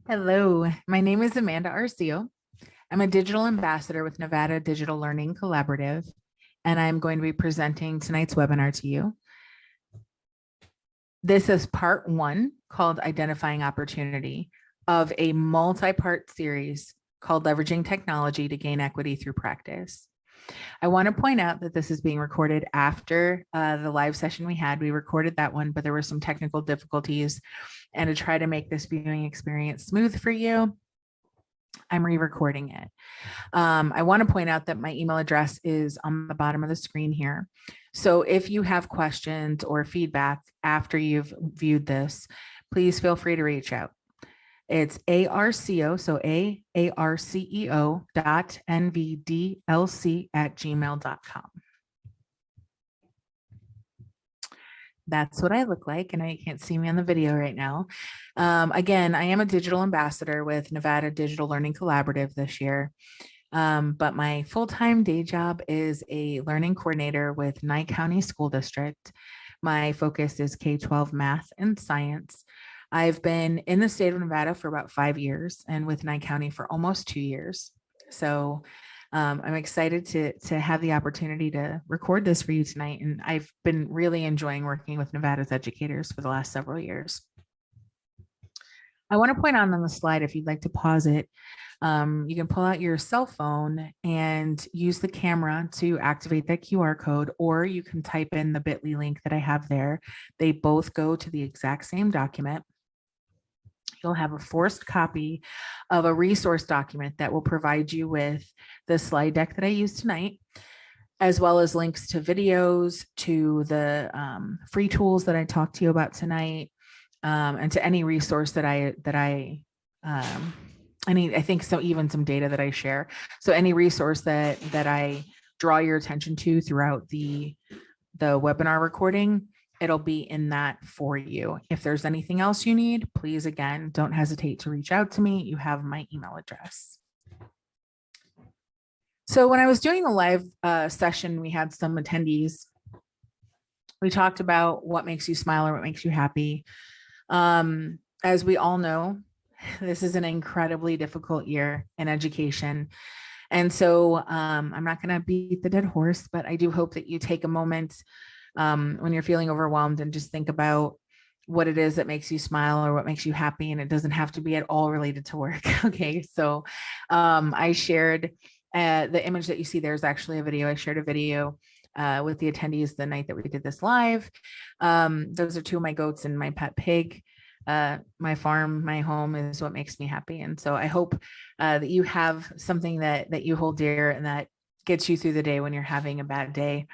Hello, my name is Amanda Arcio. I'm a digital ambassador with Nevada Digital Learning Collaborative, and I'm going to be presenting tonight's webinar to you. This is part one called Identifying Opportunity of a multi-part series called Leveraging Technology to Gain Equity Through Practice. I want to point out that this is being recorded after the live session we had. We recorded that one, but there were some technical difficulties. And to try to make this viewing experience smooth for you, I'm re-recording it. I want to point out that my email address is on the bottom of the screen here. So if you have questions or feedback after you've viewed this, please feel free to reach out. It's ARCO, so ARCEO.NVDLC@gmail.com. That's what I look like, and I can't see me on the video right now. Again, I am a digital ambassador with Nevada Digital Learning Collaborative this year, but my full-time day job is a learning coordinator with Nye County School District. My focus is K-12 math and science. I've been in the state of Nevada for about 5 years and with Nye County for almost 2 years. So I'm excited to have the opportunity to record this for you tonight. And I've been really enjoying working with Nevada's educators for the last several years. I want to point out on the slide, if you'd like to pause it, you can pull out your cell phone and use the camera to activate that QR code, or you can type in the bit.ly link that I have there. They both go to the exact same document. You'll have a forced copy of a resource document that will provide you with the slide deck that I use tonight, as well as links to videos, to the free tools that I talked to you about tonight, and to any resource that I think so, even some data that I share. So any resource that I draw your attention to throughout the webinar recording, it'll be in that for you. If there's anything else you need, please, again, don't hesitate to reach out to me. You have my email address. So when I was doing the live session, we had some attendees. We talked about what makes you smile or what makes you happy. As we all know, this is an incredibly difficult year in education. And so I'm not going to beat the dead horse, but I do hope that you take a moment when you're feeling overwhelmed and just think about what it is that makes you smile or what makes you happy. And it doesn't have to be at all related to work. Okay. So I shared the image that you see there is actually a video. I shared a video with the attendees the night that we did this live. Those are two of my goats and my pet pig. My farm, my home is what makes me happy. And so I hope that you have something that you hold dear and that gets you through the day when you're having a bad day.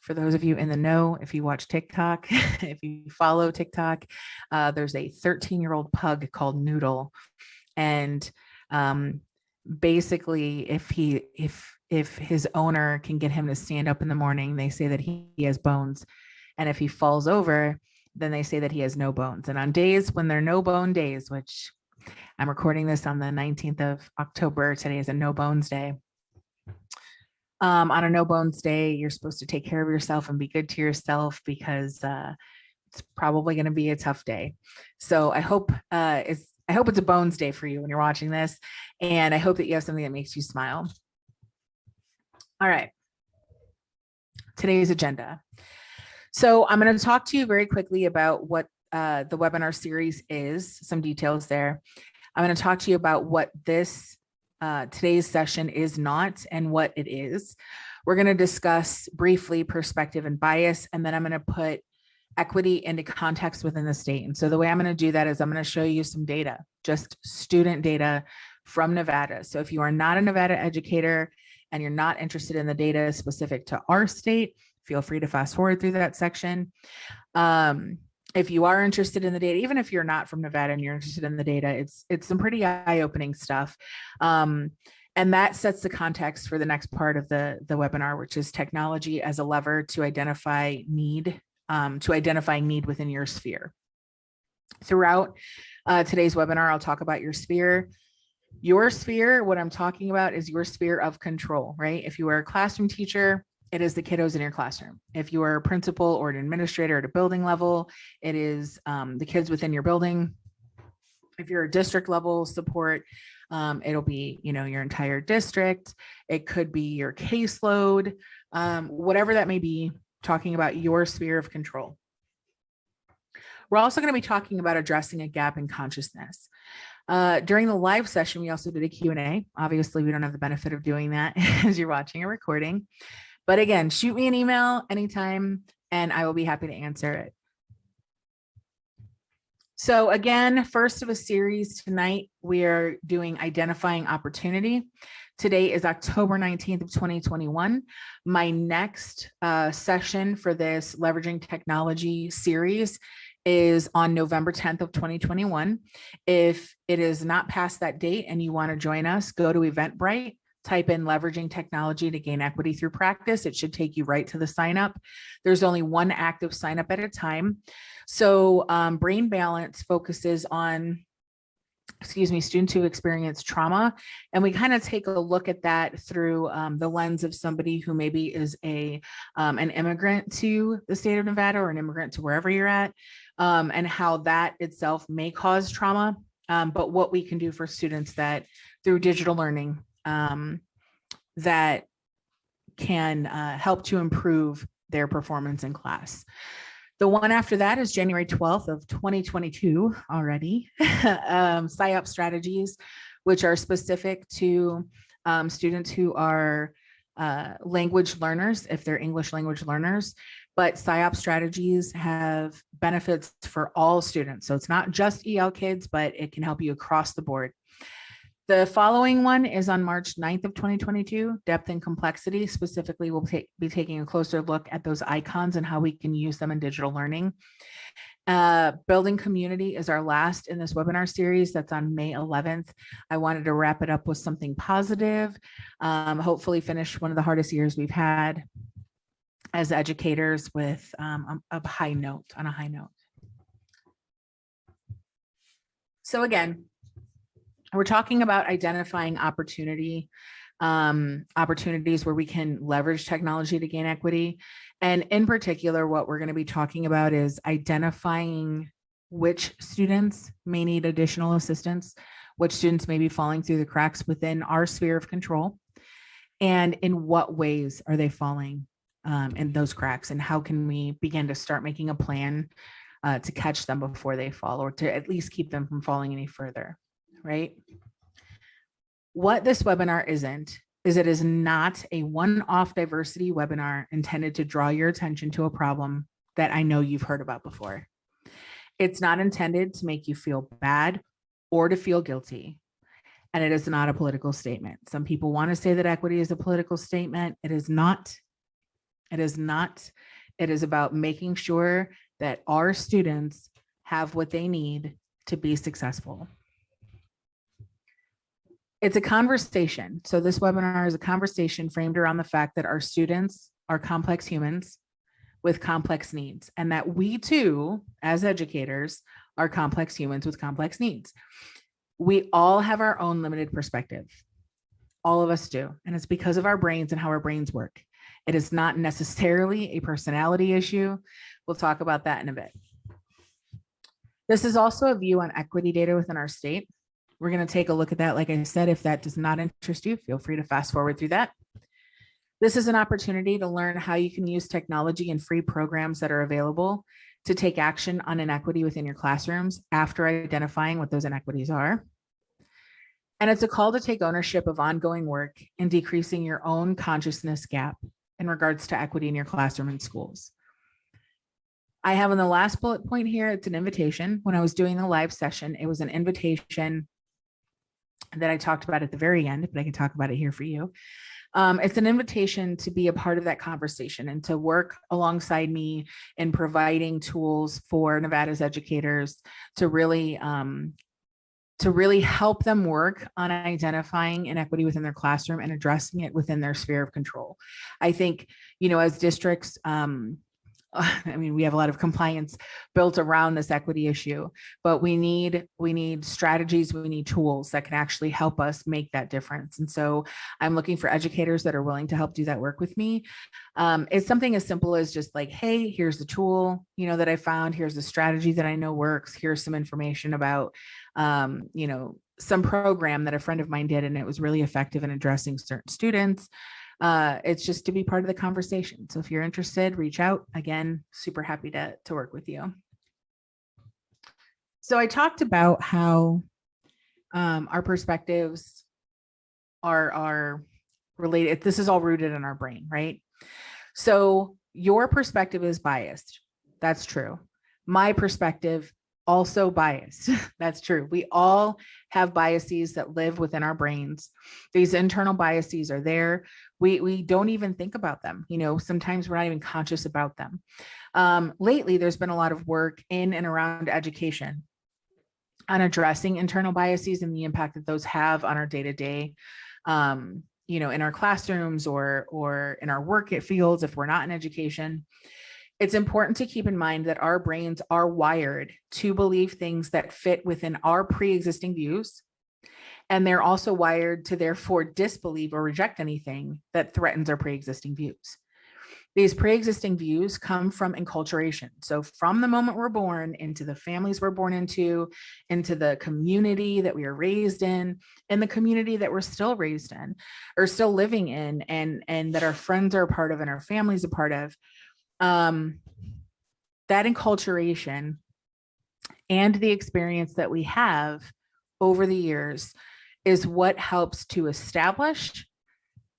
For those of you in the know, if you watch TikTok, if you follow TikTok, there's a 13-year-old pug called Noodle. And basically, if his owner can get him to stand up in the morning, they say that he has bones. And if he falls over, then they say that he has no bones. And on days when they're no bone days, which I'm recording this on the 19th of October, today is a no bones day. On a no bones day, you're supposed to take care of yourself and be good to yourself because it's probably going to be a tough day. So I hope it's a bones day for you when you're watching this. And I hope that you have something that makes you smile. All right. Today's agenda. So I'm going to talk to you very quickly about what the webinar series is, some details there. I'm going to talk to you about what this today's session is not and what it is. We're going to discuss briefly perspective and bias, and then I'm going to put equity into context within the state. And so the way I'm going to do that is I'm going to show you some data, just student data from Nevada. So if you are not a Nevada educator and you're not interested in the data specific to our state, feel free to fast forward through that section. If you are interested in the data, even if you're not from Nevada and you're interested in the data, it's some pretty eye-opening stuff. And that sets the context for the next part of the webinar, which is technology as a lever to identify need within your sphere. Throughout today's webinar, I'll talk about your sphere. Your sphere, what I'm talking about is your sphere of control, right? If you are a classroom teacher, it is the kiddos in your classroom. If you are a principal or an administrator at a building level, it is the kids within your building. If you're a district level support, it'll be, your entire district. It could be your caseload, whatever that may be, talking about your sphere of control. We're also going to be talking about addressing a gap in consciousness. During the live session, we also did a Q&A. Obviously, we don't have the benefit of doing that as you're watching a recording. But again, shoot me an email anytime, and I will be happy to answer it. So again, first of a series tonight, we are doing identifying opportunity. Today is October 19th of 2021. My next session for this leveraging technology series is on November 10th of 2021. If it is not past that date and you want to join us, go to Eventbrite, type in leveraging technology to gain equity through practice. It should take you right to the sign up. There's only one active sign up at a time. So Brain Balance focuses on, students who experience trauma. And we kind of take a look at that through the lens of somebody who maybe is an immigrant to the state of Nevada or an immigrant to wherever you're at, and how that itself may cause trauma, but what we can do for students that through digital learning that can help to improve their performance in class. The one after that is January 12th of 2022 already, PSYOP strategies, which are specific to students who are language learners, if they're English language learners, but PSYOP strategies have benefits for all students. So it's not just EL kids, but it can help you across the board. The following one is on March 9th of 2022, depth and complexity. Specifically, we'll be taking a closer look at those icons and how we can use them in digital learning. Building community is our last in this webinar series. That's on May 11th. I wanted to wrap it up with something positive. Hopefully finish one of the hardest years we've had as educators with on a high note. So again, we're talking about identifying opportunities where we can leverage technology to gain equity. And in particular, what we're going to be talking about is identifying which students may need additional assistance, which students may be falling through the cracks within our sphere of control, and in what ways are they falling in those cracks, and how can we begin to start making a plan to catch them before they fall, or to at least keep them from falling any further. Right? What this webinar isn't, is it is not a one-off diversity webinar intended to draw your attention to a problem that I know you've heard about before. It's not intended to make you feel bad or to feel guilty. And it is not a political statement. Some people want to say that equity is a political statement. It is not. It is not. It is about making sure that our students have what they need to be successful. It's a conversation. So this webinar is a conversation framed around the fact that our students are complex humans with complex needs, and that we too, as educators, are complex humans with complex needs. We all have our own limited perspective. All of us do. And it's because of our brains and how our brains work. It is not necessarily a personality issue. We'll talk about that in a bit. This is also a view on equity data within our state. We're going to take a look at that. Like I said, if that does not interest you, feel free to fast forward through that. This is an opportunity to learn how you can use technology and free programs that are available to take action on inequity within your classrooms after identifying what those inequities are. And it's a call to take ownership of ongoing work in decreasing your own consciousness gap in regards to equity in your classroom and schools. I have on the last bullet point here, it's an invitation. When I was doing the live session, it was an invitation that I talked about at the very end, but I can talk about it here for you. It's an invitation to be a part of that conversation and to work alongside me in providing tools for Nevada's educators to really help them work on identifying inequity within their classroom and addressing it within their sphere of control. I think, as districts, I mean, we have a lot of compliance built around this equity issue, but we need strategies, we need tools that can actually help us make that difference. And so I'm looking for educators that are willing to help do that work with me. It's something as simple as just like, hey, here's the tool, that I found, here's the strategy that I know works, here's some information about, some program that a friend of mine did, and it was really effective in addressing certain students. It's just to be part of the conversation. So if you're interested, reach out. Again, super happy to work with you. So I talked about how our perspectives are related. This is all rooted in our brain, right? So your perspective is biased. That's true. My perspective also biased. That's true. We all have biases that live within our brains. These internal biases are there. We don't even think about them. Sometimes we're not even conscious about them. Lately, there's been a lot of work in and around education on addressing internal biases and the impact that those have on our day-to-day, in our classrooms or in our work at fields if we're not in education. It's important to keep in mind that our brains are wired to believe things that fit within our pre-existing views. And they're also wired to therefore disbelieve or reject anything that threatens our pre-existing views. These pre-existing views come from enculturation. So from the moment we're born, into the families we're born into the community that we are raised in, and the community that we're still raised in or still living in, and that our friends are a part of and our families a part of. That enculturation and the experience that we have over the years is what helps to establish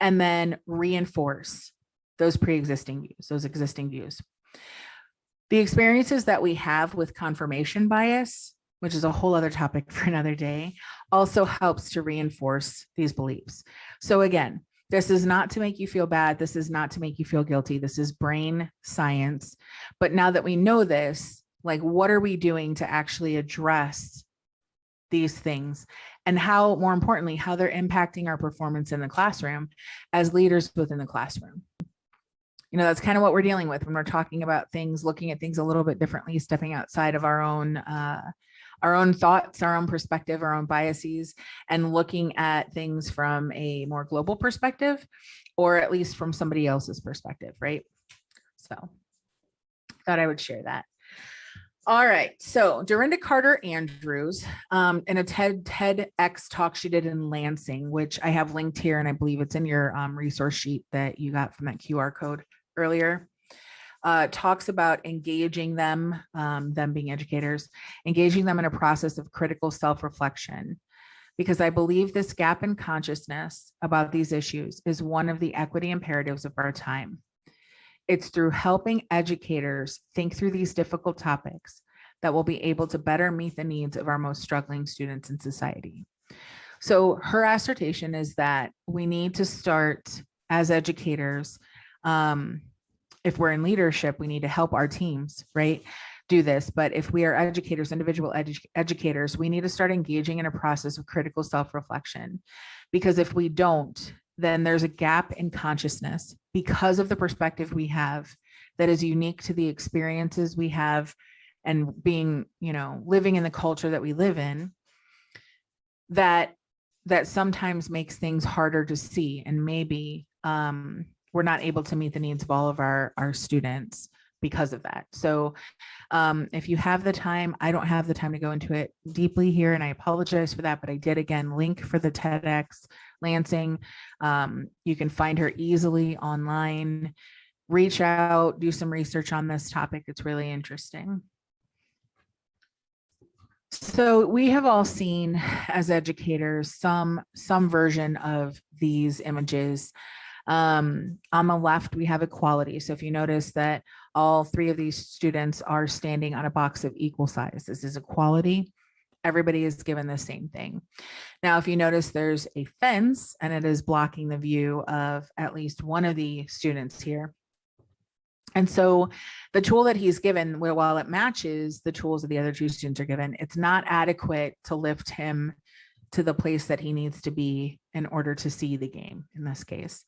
and then reinforce those pre-existing views, those existing views. The experiences that we have with confirmation bias, which is a whole other topic for another day, also helps to reinforce these beliefs. So again, this is not to make you feel bad. This is not to make you feel guilty. This is brain science. But now that we know this, like, what are we doing to actually address these things, and how, more importantly, how they're impacting our performance in the classroom as leaders within the classroom? That's kind of what we're dealing with when we're talking about things, looking at things a little bit differently, stepping outside of our own thoughts, our own perspective, our own biases, and looking at things from a more global perspective, or at least from somebody else's perspective, right? So thought I would share that. All right. So Dorinda Carter Andrews, in a TEDx talk she did in Lansing, which I have linked here, and I believe it's in your resource sheet that you got from that QR code earlier, talks about engaging them being educators, engaging them in a process of critical self-reflection, because I believe this gap in consciousness about these issues is one of the equity imperatives of our time. It's through helping educators think through these difficult topics that we'll be able to better meet the needs of our most struggling students in society. So her assertion is that we need to start as educators. If we're in leadership, we need to help our teams, right, do this. But if we are educators, individual educators, we need to start engaging in a process of critical self-reflection. Because if we don't, then there's a gap in consciousness because of the perspective we have that is unique to the experiences we have and being, living in the culture that we live in, that sometimes makes things harder to see. And maybe we're not able to meet the needs of all of our students because of that. So if you have the time, I don't have the time to go into it deeply here, and I apologize for that, but I did, again, link for the TEDx Lansing. You can find her easily online. Reach out, do some research on this topic. It's really interesting. So we have all seen as educators some version of these images. On the left, we have equality. So if you notice that all three of these students are standing on a box of equal size, this is equality. Everybody is given the same thing. Now, if you notice, there's a fence and it is blocking the view of at least one of the students here. And so the tool that he's given, while it matches the tools that the other two students are given, it's not adequate to lift him to the place that he needs to be in order to see the game in this case.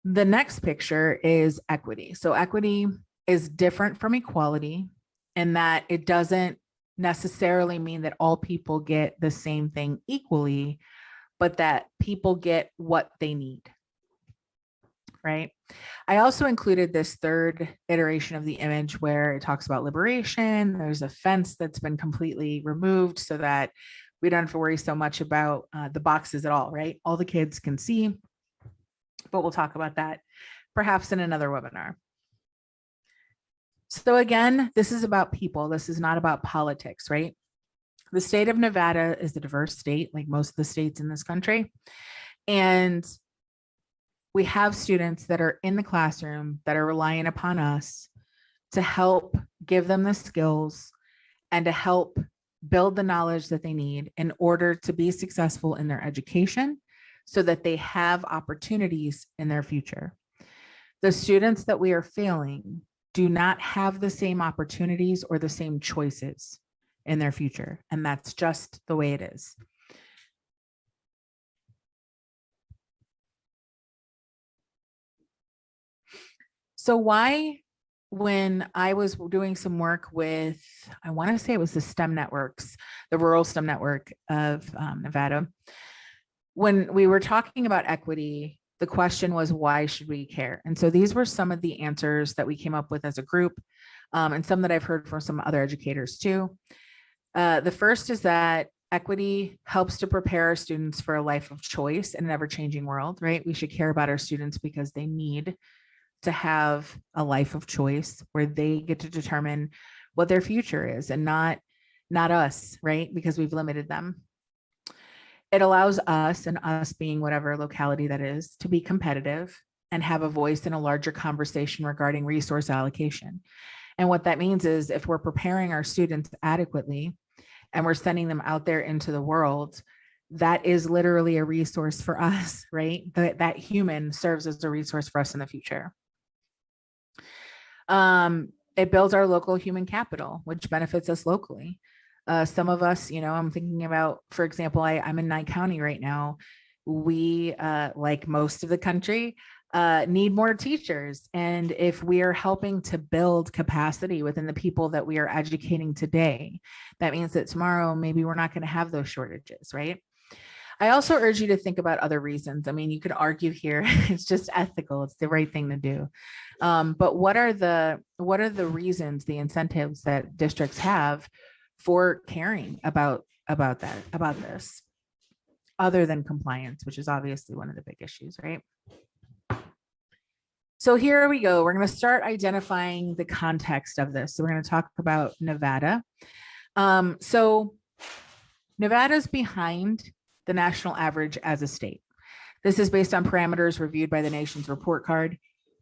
The next picture is equity. So equity is different from equality in that it doesn't necessarily mean that all people get the same thing equally, but that people get what they need, right? I also included this third iteration of the image where it talks about liberation. There's a fence that's been completely removed so that we don't have to worry so much about the boxes at all, right? All the kids can see, but we'll talk about that perhaps in another webinar. So again, this is about people. This is not about politics, right? The state of Nevada is a diverse state, like most of the states in this country. And we have students that are in the classroom that are relying upon us to help give them the skills and to help build the knowledge that they need in order to be successful in their education so that they have opportunities in their future. The students that we are failing do not have the same opportunities or the same choices in their future. And that's just the way it is. So why, when I was doing some work with, I want to say it was the STEM networks, the rural STEM network of Nevada, when we were talking about equity, the question was, why should we care? And so these were some of the answers that we came up with as a group, and some that I've heard from some other educators too. The first is that equity helps to prepare our students for a life of choice in an ever-changing world, right? We should care about our students because they need to have a life of choice where they get to determine what their future is and not us, right? Because we've limited them. It allows us, and us being whatever locality that is, to be competitive and have a voice in a larger conversation regarding resource allocation. And what that means is if we're preparing our students adequately and we're sending them out there into the world, that is literally a resource for us, right? That human serves as a resource for us in the future. It builds our local human capital, which benefits us locally. Some of us, I'm thinking about, for example, I'm in Nye County right now. We, like most of the country, need more teachers. And if we are helping to build capacity within the people that we are educating today, that means that tomorrow, maybe we're not going to have those shortages, right? I also urge you to think about other reasons. I mean, you could argue here, it's just ethical. It's the right thing to do. But what are the reasons, the incentives that districts have for caring about this, other than compliance, which is obviously one of the big issues, right? So here we go. We're going to start identifying the context of this. So we're going to talk about Nevada. So Nevada's behind the national average as a state. This is based on parameters reviewed by the nation's report card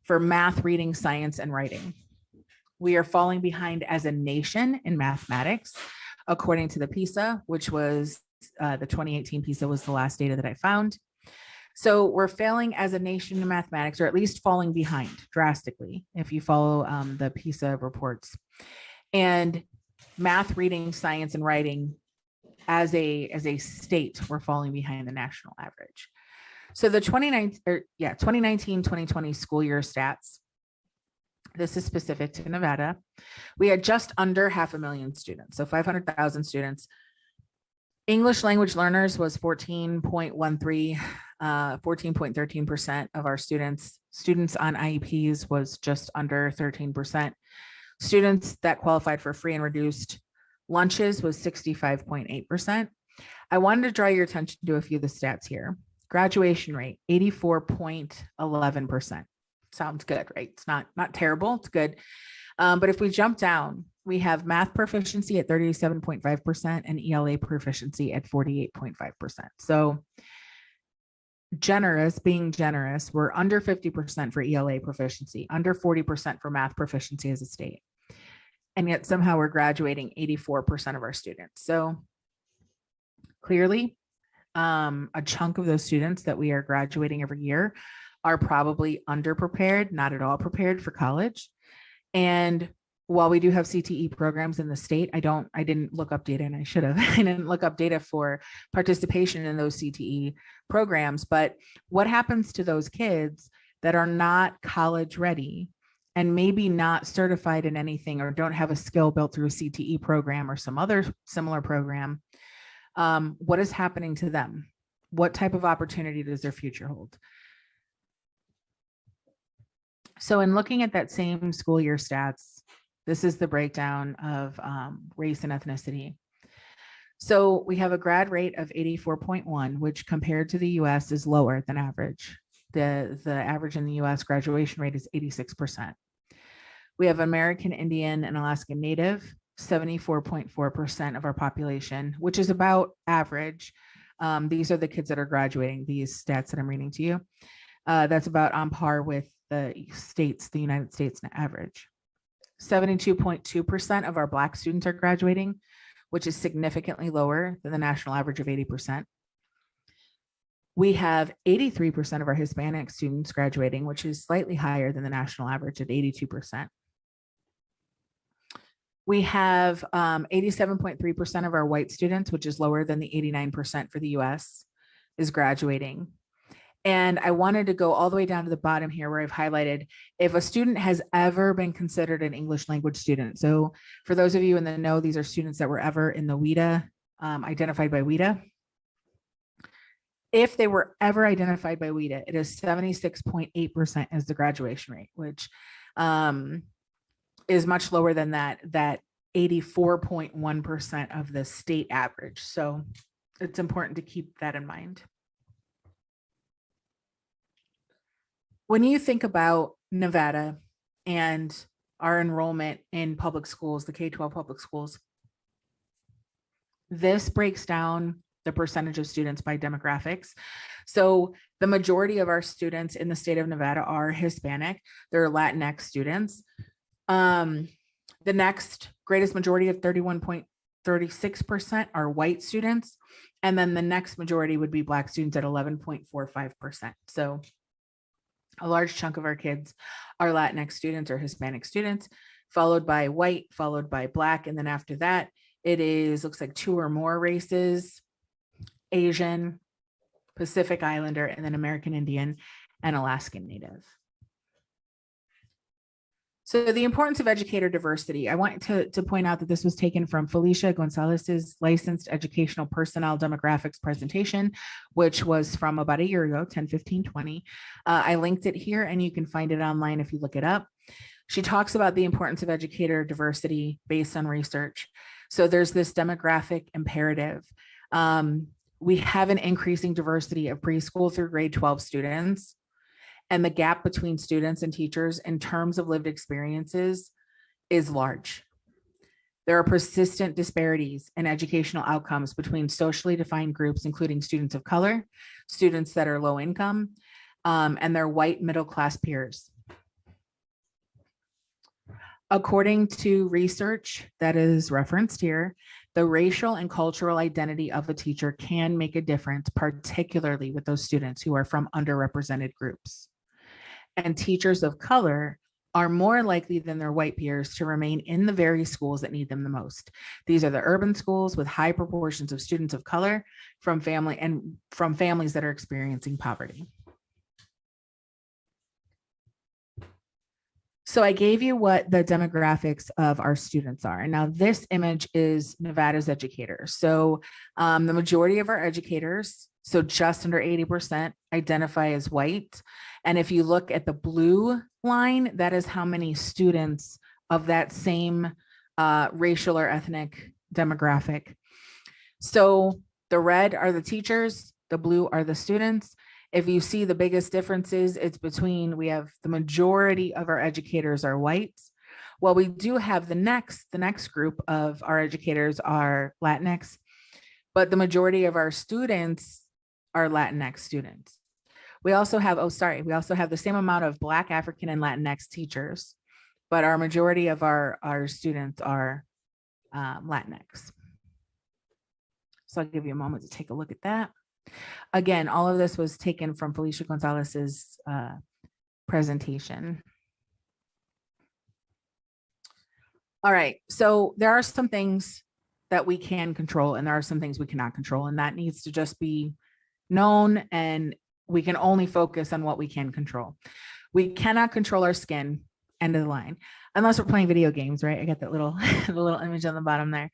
for math, reading, science, and writing. We are falling behind as a nation in mathematics, according to the PISA, which was the 2018 PISA was the last data that I found. So we're failing as a nation in mathematics, or at least falling behind drastically if you follow the PISA reports. And math, reading, science, and writing as a state, we're falling behind the national average. So the 2019-2020 school year stats, this is specific to Nevada. We had just under 500,000 students, so 500,000 students. English language learners was 14.13, 14.13% of our students. Students on IEPs was just under 13%. Students that qualified for free and reduced lunches was 65.8%. I wanted to draw your attention to a few of the stats here. Graduation rate, 84.11%. Sounds good, right? It's not terrible, it's good. But if we jump down, we have math proficiency at 37.5% and ELA proficiency at 48.5%. So being generous, we're under 50% for ELA proficiency, under 40% for math proficiency as a state. And yet somehow we're graduating 84% of our students. So clearly, a chunk of those students that we are graduating every year are probably underprepared, not at all prepared for college. And while we do have CTE programs in the state, I didn't look up data, and I should have. I didn't look up data for participation in those CTE programs. But what happens to those kids that are not college ready and maybe not certified in anything or don't have a skill built through a CTE program or some other similar program, what is happening to them? What type of opportunity does their future hold? So in looking at that same school year stats, this is the breakdown of race and ethnicity. So we have a grad rate of 84.1, which compared to the US is lower than average. The average in the US graduation rate is 86%. We have American Indian and Alaskan Native, 74.4% of our population, which is about average. These are the kids that are graduating, these stats that I'm reading to you. That's about on par with the United States average. 72.2% of our Black students are graduating, which is significantly lower than the national average of 80%. We have 83% of our Hispanic students graduating, which is slightly higher than the national average at 82%. We have 87.3% of our white students, which is lower than the 89% for the US, is graduating. And I wanted to go all the way down to the bottom here where I've highlighted if a student has ever been considered an English language student. So for those of you in the know, these are students that were ever in the WIDA, identified by WIDA. If they were ever identified by WIDA, it is 76.8% as the graduation rate, which is much lower than that 84.1% of the state average. So it's important to keep that in mind. When you think about Nevada and our enrollment in public schools, the K-12 public schools, this breaks down the percentage of students by demographics. So the majority of our students in the state of Nevada are Hispanic. They're Latinx students. The next greatest majority of 31.36% are white students. And then the next majority would be Black students at 11.45%. So a large chunk of our kids are Latinx students or Hispanic students, followed by white, followed by Black. And then after that, it looks like 2 or more races, Asian, Pacific Islander, and then American Indian and Alaskan Native. So the importance of educator diversity. I want to point out that this was taken from Felicia Gonzalez's licensed educational personnel demographics presentation, which was from about a year ago, 10/15/20. I linked it here and you can find it online if you look it up. She talks about the importance of educator diversity based on research. So there's this demographic imperative. We have an increasing diversity of preschool through grade 12 students. And the gap between students and teachers in terms of lived experiences is large. There are persistent disparities in educational outcomes between socially defined groups, including students of color, students that are low income, and their white middle class peers. According to research that is referenced here, the racial and cultural identity of a teacher can make a difference, particularly with those students who are from underrepresented groups. And teachers of color are more likely than their white peers to remain in the very schools that need them the most. These are the urban schools with high proportions of students of color from families that are experiencing poverty. So I gave you what the demographics of our students are. And now this image is Nevada's educators. So the majority of our educators, so just under 80%, identify as white. And if you look at the blue line, that is how many students of that same racial or ethnic demographic. So the red are the teachers, the blue are the students. If you see the biggest differences, it's between, we have the majority of our educators are white. Well, we do have the next group of our educators are Latinx, but the majority of our students are Latinx students. We also have, we also have the same amount of Black, African, and Latinx teachers, but our majority of our students are Latinx. So I'll give you a moment to take a look at that. Again, all of this was taken from Felicia Gonzalez's presentation. All right, so there are some things that we can control and there are some things we cannot control, and that needs to just be known, and we can only focus on what we can control. We cannot control our skin, end of the line, unless we're playing video games, right? I got that little, the little image on the bottom there.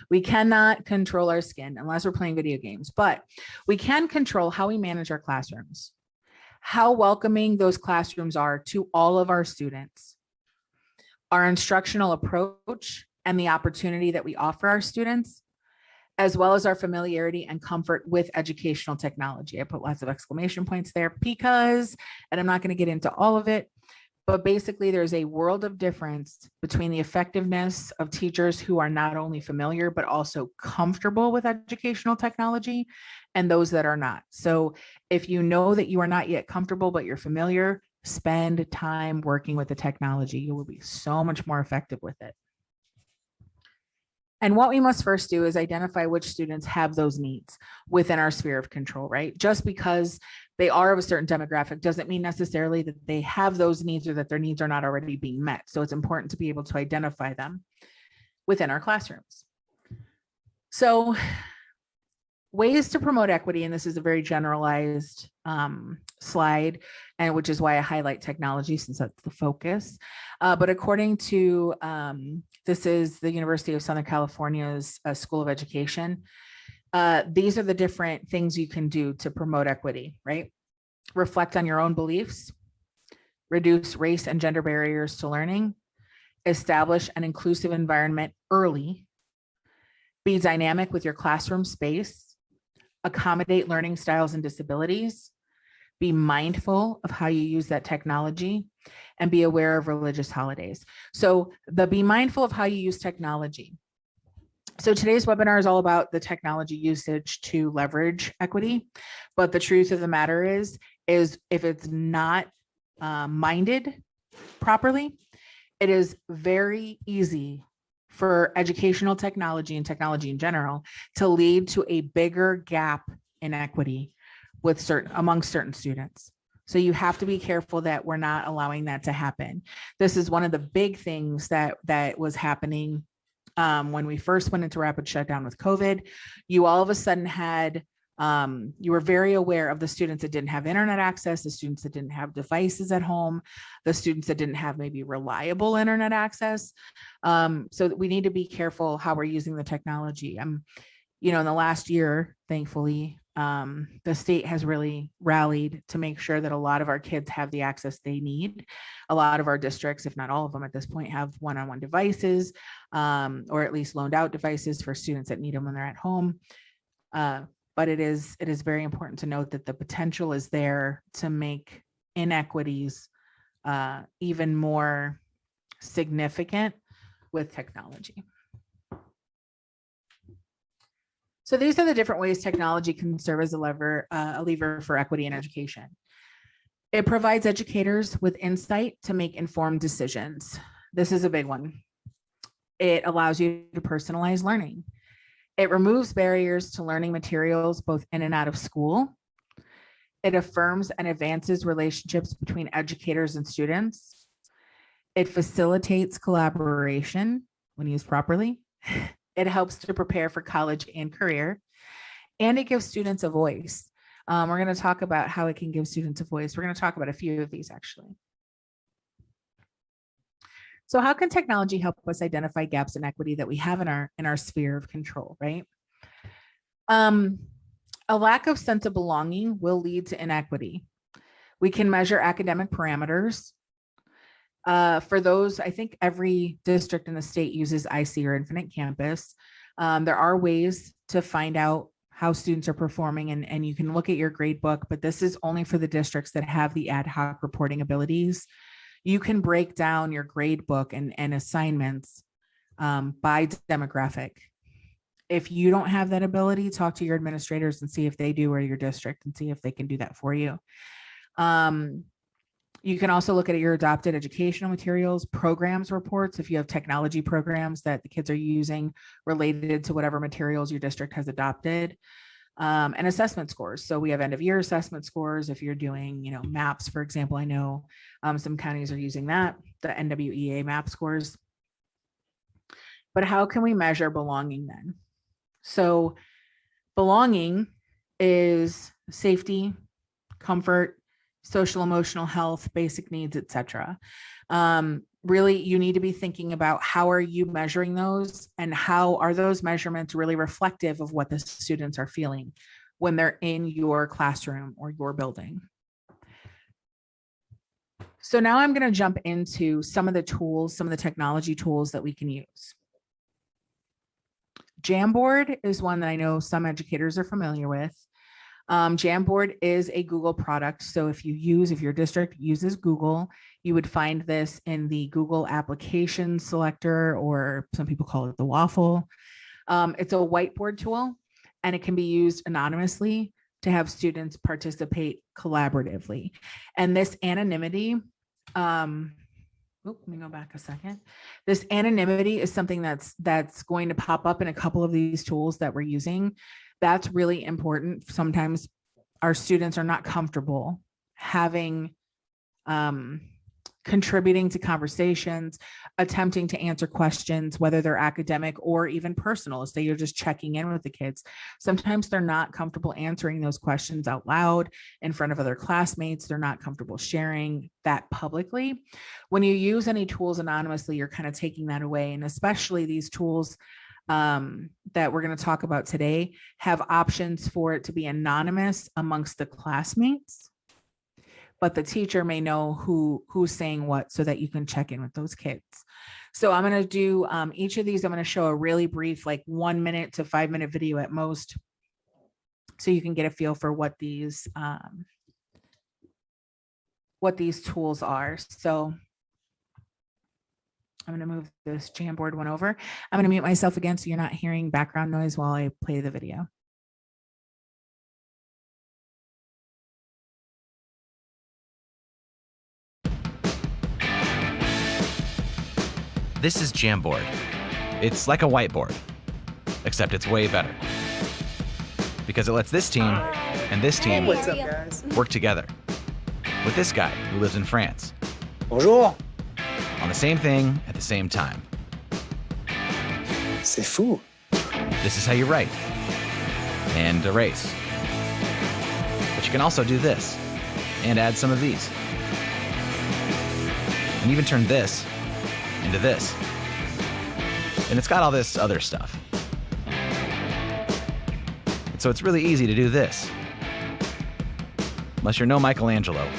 We cannot control our skin unless we're playing video games, but we can control how we manage our classrooms, how welcoming those classrooms are to all of our students, our instructional approach and the opportunity that we offer our students, as well as our familiarity and comfort with educational technology. I put lots of exclamation points there because, and I'm not going to get into all of it, but basically there's a world of difference between the effectiveness of teachers who are not only familiar, but also comfortable with educational technology and those that are not. So if you know that you are not yet comfortable, but you're familiar, spend time working with the technology. You will be so much more effective with it. And what we must first do is identify which students have those needs within our sphere of control, right? Just because they are of a certain demographic doesn't mean necessarily that they have those needs or that their needs are not already being met. So it's important to be able to identify them within our classrooms. So ways to promote equity, and this is a very generalized slide, and which is why I highlight technology since that's the focus. But according to, this is the University of Southern California's School of Education. These are the different things you can do to promote equity, right? Reflect on your own beliefs, reduce race and gender barriers to learning, establish an inclusive environment early, be dynamic with your classroom space, accommodate learning styles and disabilities, be mindful of how you use that technology, and be aware of religious holidays. So be mindful of how you use technology. So today's webinar is all about the technology usage to leverage equity, but the truth of the matter is if it's not minded properly, it is very easy for educational technology and technology in general to lead to a bigger gap in equity with among certain students. So you have to be careful that we're not allowing that to happen. This is one of the big things that was happening when we first went into rapid shutdown with COVID. You all of a sudden had, you were very aware of the students that didn't have internet access, the students that didn't have devices at home, the students that didn't have maybe reliable internet access. So we need to be careful how we're using the technology. In the last year, thankfully, the state has really rallied to make sure that a lot of our kids have the access they need. A lot of our districts, if not all of them at this point, have one-on-one devices, or at least loaned out devices for students that need them when they're at home. But it is very important to note that the potential is there to make inequities even more significant with technology. So these are the different ways technology can serve as a lever for equity in education. It provides educators with insight to make informed decisions. This is a big one. It allows you to personalize learning. It removes barriers to learning materials both in and out of school. It affirms and advances relationships between educators and students. It facilitates collaboration when used properly. It helps to prepare for college and career, and it gives students a voice. We're going to talk about how it can give students a voice. We're going to talk about a few of these actually. So how can technology help us identify gaps in equity that we have in our sphere of control, right? A lack of sense of belonging will lead to inequity. We can measure academic parameters. For those, I think every district in the state uses IC or Infinite Campus. There are ways to find out how students are performing, and you can look at your grade book, but this is only for the districts that have the ad hoc reporting abilities. You can break down your grade book and assignments by demographic. If you don't have that ability, talk to your administrators and see if they do, or your district, and see if they can do that for you. You can also look at your adopted educational materials, programs reports, if you have technology programs that the kids are using related to whatever materials your district has adopted, and assessment scores. So we have end of year assessment scores. If you're doing, MAPS, for example, I know some counties are using that, the NWEA MAP scores. But how can we measure belonging then? So belonging is safety, comfort, social emotional health, basic needs, etc. really you need to be thinking about how are you measuring those and how are those measurements really reflective of what the students are feeling when they're in your classroom or your building. So now I'm going to jump into some of the tools, some of the technology tools that we can use. Jamboard is one that I know some educators are familiar with. Jamboard is a Google product. So if your district uses Google, you would find this in the Google application selector, or some people call it the waffle. It's a whiteboard tool, and it can be used anonymously to have students participate collaboratively. And this anonymity, let me go back a second. This anonymity is something that's going to pop up in a couple of these tools that we're using. That's really important. Sometimes our students are not comfortable having contributing to conversations, attempting to answer questions, whether they're academic or even personal. Say you're just checking in with the kids. Sometimes they're not comfortable answering those questions out loud in front of other classmates. They're not comfortable sharing that publicly. When you use any tools anonymously, you're kind of taking that away. And especially these tools that we're going to talk about today have options for it to be anonymous amongst the classmates, but the teacher may know who's saying what so that you can check in with those kids. So I'm going to do each of these. I'm going to show a really brief, like 1 minute to 5 minute video at most, so you can get a feel for what these tools are. So I'm going to move this Jamboard one over. I'm going to mute myself again so you're not hearing background noise while I play the video. This is Jamboard. It's like a whiteboard, except it's way better. Because it lets this team and this team What's up, guys? work together. With this guy who lives in France. Bonjour. On the same thing at the same time. C'est fou. This is how you write and erase. But you can also do this and add some of these. And even turn this into this. And it's got all this other stuff. And so it's really easy to do this. Unless you're no Michelangelo,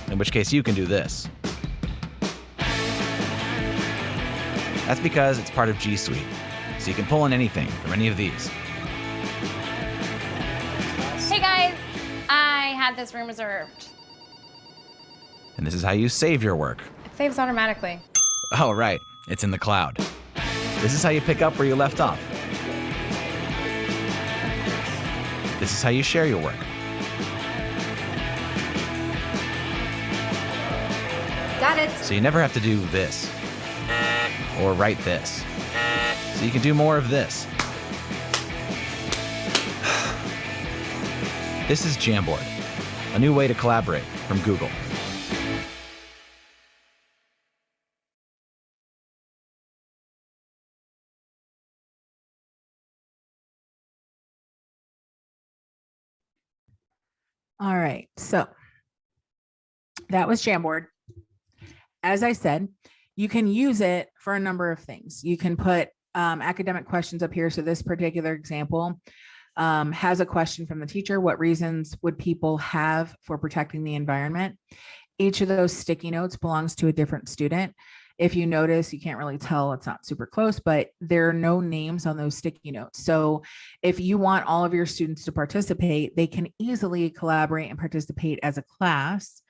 in which case you can do this. That's because it's part of G Suite, so you can pull in anything from any of these. Hey guys, I had this room reserved. And this is how you save your work. It saves automatically. Oh, right, it's in the cloud. This is how you pick up where you left off. This is how you share your work. Got it. So you never have to do this, or write this. So you can do more of this. This is Jamboard, a new way to collaborate from Google. All right, so that was Jamboard. As I said, you can use it for a number of things. You can put academic questions up here. So this particular example has a question from the teacher. What reasons would people have for protecting the environment? Each of those sticky notes belongs to a different student. If you notice, you can't really tell, it's not super close, but there are no names on those sticky notes. So if you want all of your students to participate, they can easily collaborate and participate as a class,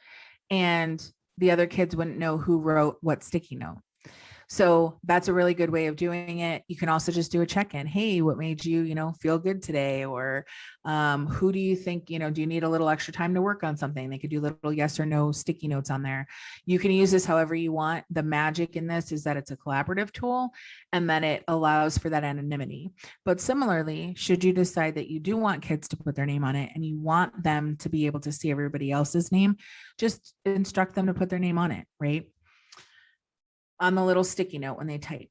and the other kids wouldn't know who wrote what sticky note. So that's a really good way of doing it. You can also just do a check-in. Hey, what made you, feel good today? Or who do you think, do you need a little extra time to work on something? They could do little yes or no sticky notes on there. You can use this however you want. The magic in this is that it's a collaborative tool and that it allows for that anonymity. But similarly, should you decide that you do want kids to put their name on it and you want them to be able to see everybody else's name, just instruct them to put their name on it, right? On the little sticky note when they type.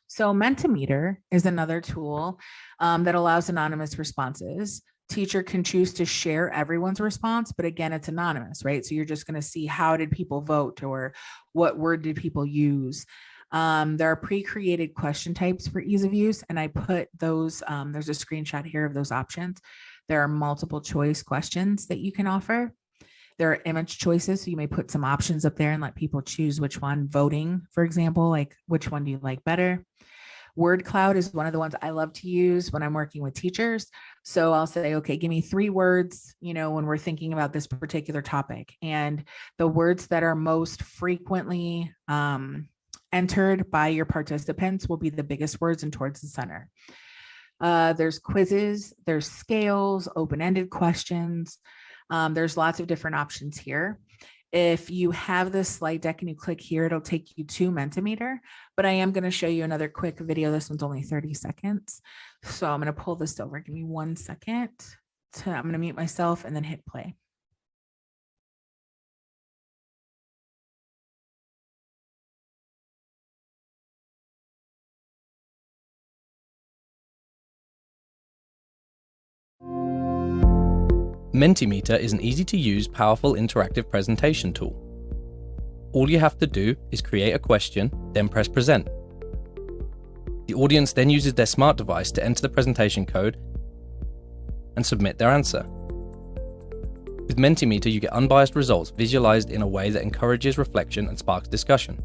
So Mentimeter is another tool that allows anonymous responses teacher can choose to share everyone's response, but again, it's anonymous, right? So you're just going to see how did people vote or what word did people use. There are pre-created question types for ease of use, and I put those, there's a screenshot here of those options. There are multiple choice questions that you can offer. There are image choices, so you may put some options up there and let people choose which one. Voting, for example, like which one do you like better? Word cloud is one of the ones I love to use when I'm working with teachers. So I'll say, okay, give me 3 words, when we're thinking about this particular topic. And the words that are most frequently entered by your participants will be the biggest words and towards the center. There's quizzes, there's scales, open-ended questions. There's lots of different options here. If you have this slide deck and you click here, it'll take you to Mentimeter, but I am going to show you another quick video. This one's only 30 seconds. So I'm going to pull this over. Give me 1 second. I'm going to mute myself and then hit play. Mentimeter is an easy-to-use, powerful interactive presentation tool. All you have to do is create a question, then press present. The audience then uses their smart device to enter the presentation code and submit their answer. With Mentimeter, you get unbiased results visualized in a way that encourages reflection and sparks discussion.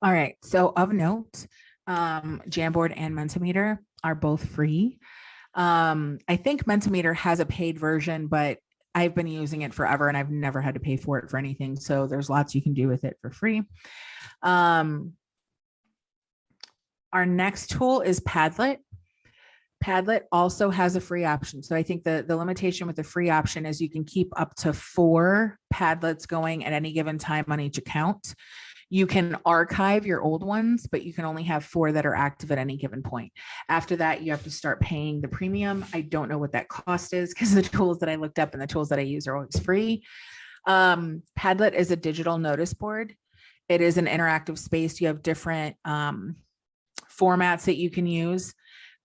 All right, so of note, Jamboard and Mentimeter are both free. I think Mentimeter has a paid version, but I've been using it forever and I've never had to pay for it for anything. So there's lots you can do with it for free. Our next tool is Padlet. Padlet also has a free option. So I think the limitation with the free option is you can keep up to 4 Padlets going at any given time on each account. You can archive your old ones, but you can only have 4 that are active at any given point. After that, you have to start paying the premium. I don't know what that cost is because the tools that I looked up and the tools that I use are always free. Padlet is a digital notice board. It is an interactive space. You have different formats that you can use,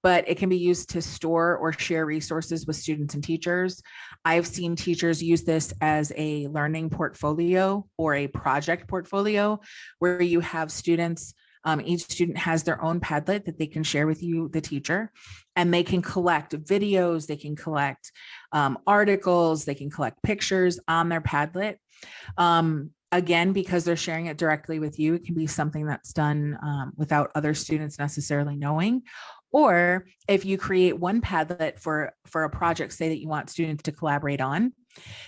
but it can be used to store or share resources with students and teachers. I've seen teachers use this as a learning portfolio or a project portfolio where you have students, each student has their own Padlet that they can share with you, the teacher, and they can collect videos, they can collect articles, they can collect pictures on their Padlet. Again, because they're sharing it directly with you, it can be something that's done without other students necessarily knowing. Or if you create one Padlet for a project, say that you want students to collaborate on,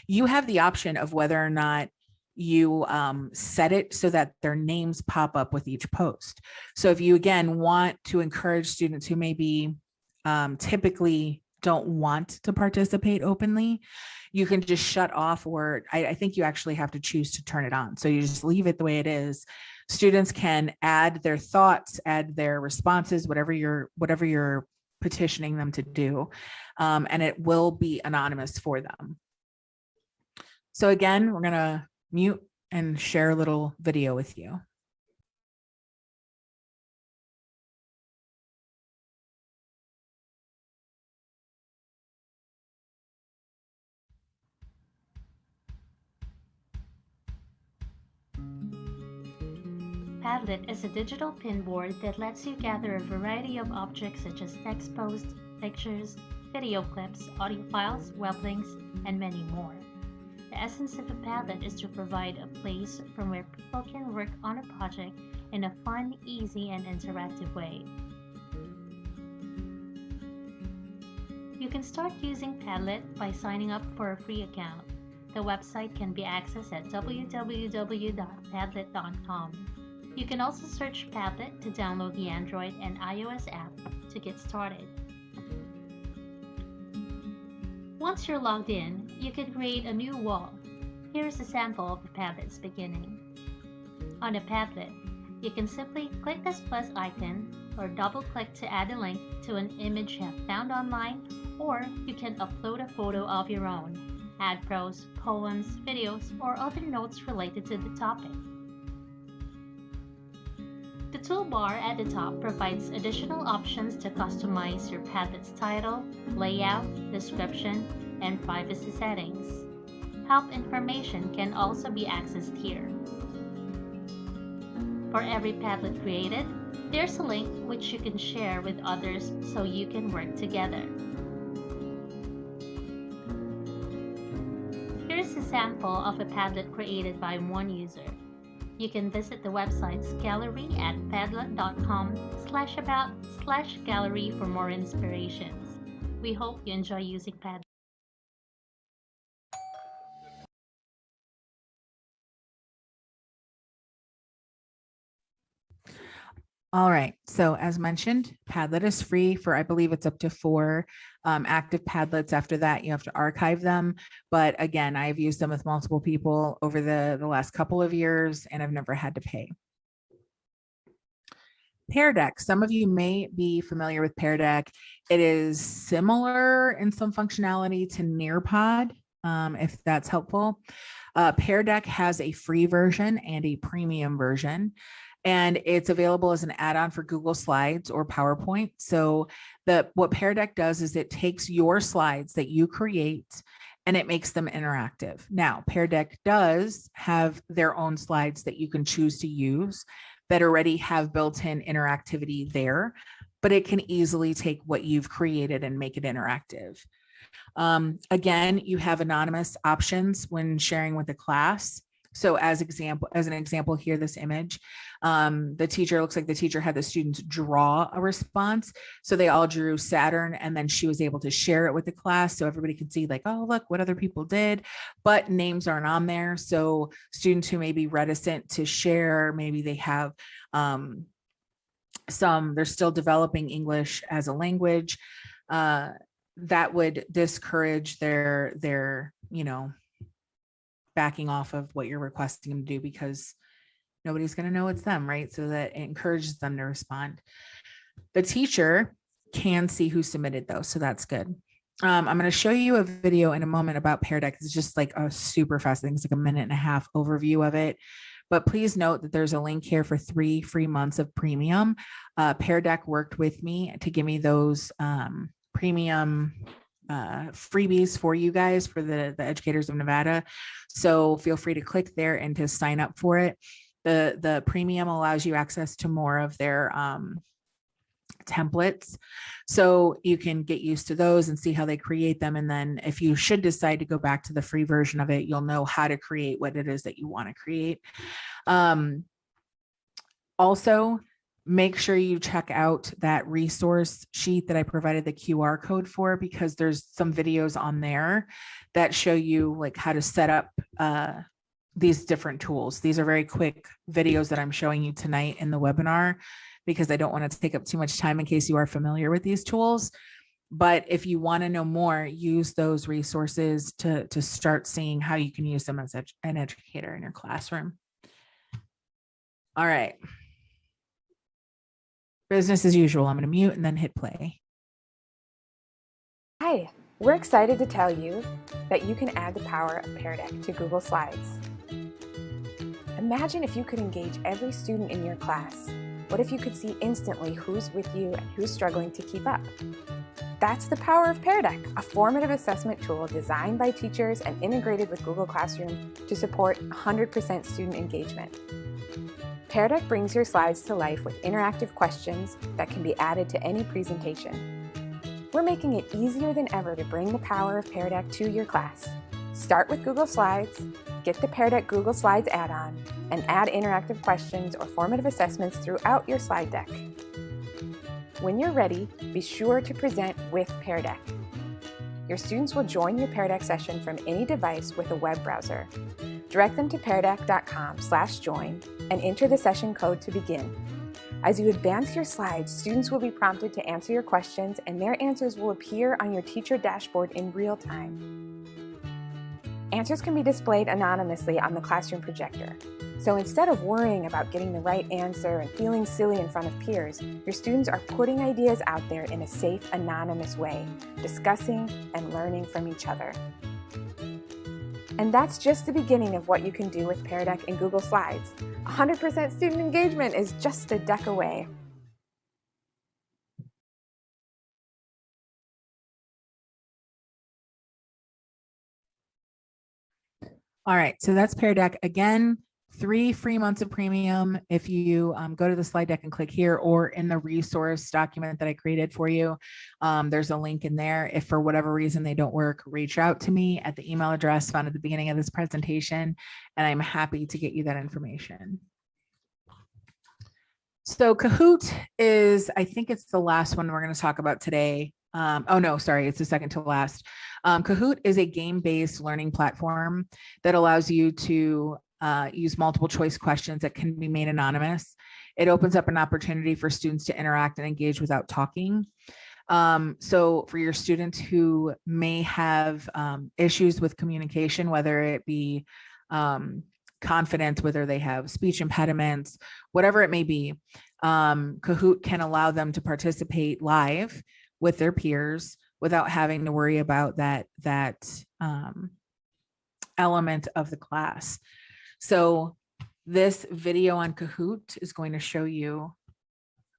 you have the option of whether or not you set it so that their names pop up with each post. So if you, again, want to encourage students who maybe typically don't want to participate openly, you can just shut off, or I think you actually have to choose to turn it on. So you just leave it the way it is. Students can add their thoughts, add their responses, whatever you're petitioning them to do, and it will be anonymous for them. So again, we're gonna mute and share a little video with you. Padlet is a digital pinboard that lets you gather a variety of objects such as text posts, pictures, video clips, audio files, web links, and many more. The essence of a Padlet is to provide a place from where people can work on a project in a fun, easy, and interactive way. You can start using Padlet by signing up for a free account. The website can be accessed at www.padlet.com. You can also search Padlet to download the Android and iOS app to get started. Once you're logged in, you can create a new wall. Here's a sample of the Padlet's beginning. On a Padlet, You can simply click this plus icon or double-click to add a link to an image you have found online, or you can upload a photo of your own, add prose, poems, videos, or other notes related to the topic. The toolbar at the top provides additional options to customize your Padlet's title, layout, description, and privacy settings. Help information can also be accessed here. For every Padlet created, there's a link which you can share with others so you can work together. Here's a sample of a Padlet created by one user. You can visit the website's gallery at padlet.com/about/gallery for more inspirations. We hope you enjoy using Padlet. All right. So as mentioned, Padlet is free for, I believe it's up to 4 active Padlets. After that, you have to archive them. But again, I've used them with multiple people over the last couple of years, and I've never had to pay. Pear Deck. Some of you may be familiar with Pear Deck. It is similar in some functionality to Nearpod, if that's helpful. Pear Deck has a free version and a premium version, and it's available as an add-on for Google Slides or PowerPoint. So what Pear Deck does is it takes your slides that you create and it makes them interactive. Now, Pear Deck does have their own slides that you can choose to use that already have built-in interactivity there, but it can easily take what you've created and make it interactive. Again, you have anonymous options when sharing with the class. So as an example here, this image, the teacher, looks like the teacher had the students draw a response. So they all drew Saturn, and then she was able to share it with the class so everybody could see like, oh, look what other people did, but names aren't on there. So students who may be reticent to share, maybe they have they're still developing English as a language, that would discourage their backing off of what you're requesting them to do, because nobody's going to know it's them, right? So that it encourages them to respond. The teacher can see who submitted those, so that's good. I'm going to show you a video in a moment about Pear Deck. It's just like a super fast thing. It's like a 1.5-minute overview of it. But please note that there's a link here for 3 free months of premium. Pear Deck worked with me to give me those premium freebies for you guys, for the educators of Nevada. So feel free to click there and to sign up for it. The premium allows you access to more of their templates, so you can get used to those and see how they create them. And then if you should decide to go back to the free version of it, you'll know how to create what it is that you want to create. Also, make sure you check out that resource sheet that I provided the QR code for, because there's some videos on there that show you like how to set up these different tools. These are very quick videos that I'm showing you tonight in the webinar, because I don't want to take up too much time in case you are familiar with these tools. But if you want to know more, use those resources to start seeing how you can use them as an educator in your classroom. All right. Business as usual. I'm going to mute and then hit play. Hi, we're excited to tell you that you can add the power of Pear Deck to Google Slides. Imagine if you could engage every student in your class. What if you could see instantly who's with you and who's struggling to keep up? That's the power of Pear Deck, a formative assessment tool designed by teachers and integrated with Google Classroom to support 100% student engagement. Pear Deck brings your slides to life with interactive questions that can be added to any presentation. We're making it easier than ever to bring the power of Pear Deck to your class. Start with Google Slides, get the Pear Deck Google Slides add-on, and add interactive questions or formative assessments throughout your slide deck. When you're ready, be sure to present with Pear Deck. Your students will join your Pear Deck session from any device with a web browser. Direct them to peardeck.com/join and enter the session code to begin. As you advance your slides, students will be prompted to answer your questions, and their answers will appear on your teacher dashboard in real time. Answers can be displayed anonymously on the classroom projector. So instead of worrying about getting the right answer and feeling silly in front of peers, your students are putting ideas out there in a safe, anonymous way, discussing and learning from each other. And that's just the beginning of what you can do with Pear Deck and Google Slides. 100% student engagement is just a deck away. All right, so that's Pear Deck. Again, 3 free months of premium. If you go to the slide deck and click here, or in the resource document that I created for you, there's a link in there. If for whatever reason they don't work, reach out to me at the email address found at the beginning of this presentation, and I'm happy to get you that information. So Kahoot is, I think it's the last one we're going to talk about today. Oh no, sorry, it's the second to last. Kahoot is a game-based learning platform that allows you to use multiple choice questions that can be made anonymous. It opens up an opportunity for students to interact and engage without talking. So for your students who may have issues with communication, whether it be confidence, whether they have speech impediments, whatever it may be, Kahoot can allow them to participate live with their peers without having to worry about that element of the class. So this video on Kahoot is going to show you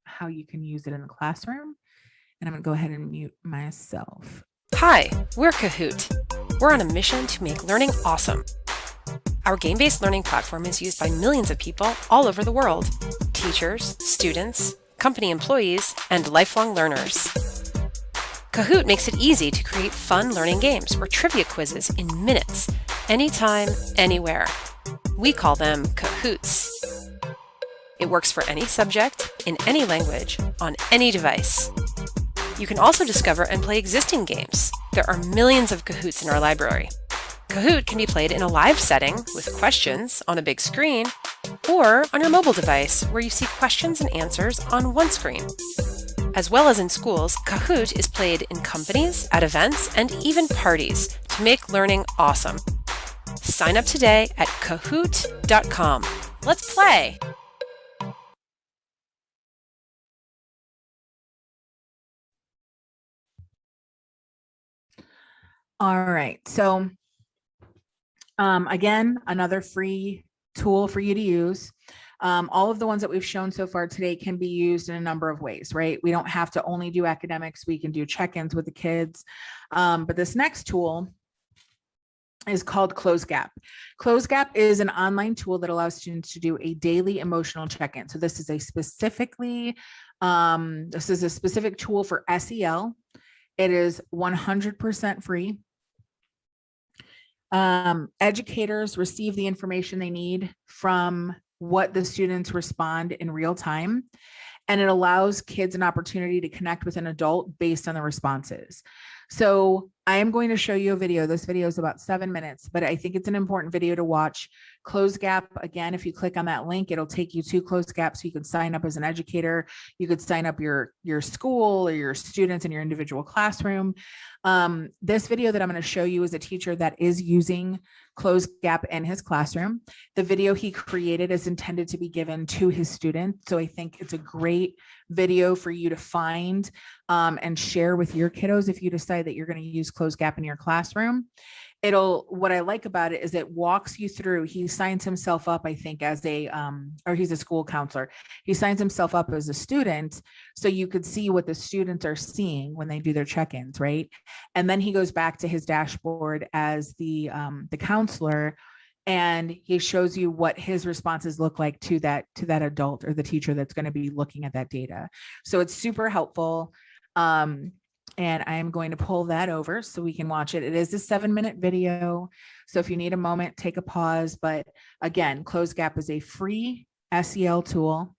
how you can use it in the classroom. And I'm going to go ahead and mute myself. Hi, we're Kahoot. We're on a mission to make learning awesome. Our game-based learning platform is used by millions of people all over the world: teachers, students, company employees, and lifelong learners. Kahoot makes it easy to create fun learning games or trivia quizzes in minutes, anytime, anywhere. We call them Kahoots. It works for any subject, in any language, on any device. You can also discover and play existing games. There are millions of Kahoots in our library. Kahoot can be played in a live setting with questions on a big screen, or on your mobile device where you see questions and answers on one screen. As well as in schools, Kahoot is played in companies, at events, and even parties to make learning awesome. Sign up today at kahoot.com. Let's play! All right, so again, another free tool for you to use. All of the ones that we've shown so far today can be used in a number of ways, right? We don't have to only do academics. We can do check-ins with the kids. But this next tool is called CloseGap. CloseGap is an online tool that allows students to do a daily emotional check-in. So this is a specific tool for SEL. It is 100% free. Educators receive the information they need from what the students respond in real time, and it allows kids an opportunity to connect with an adult based on the responses. So I am going to show you a video. This video is about 7 minutes, but I think it's an important video to watch. CloseGap, again, if you click on that link, it'll take you to CloseGap so you can sign up as an educator. You could sign up your school or your students in your individual classroom. This video that I'm going to show you is a teacher that is using CloseGap in his classroom. The video he created is intended to be given to his students. So I think it's a great video for you to find and share with your kiddos if you decide that you're going to use CloseGap in your classroom. What I like about it is it walks you through. He signs himself up, I think, as or he's a school counselor. He signs himself up as a student, so you could see what the students are seeing when they do their check-ins, right? And then he goes back to his dashboard as the counselor, and he shows you what his responses look like to that adult or the teacher that's going to be looking at that data. So it's super helpful. And I am going to pull that over so we can watch it. It is a 7-minute video. So if you need a moment, take a pause. But again, CloseGap is a free SEL tool.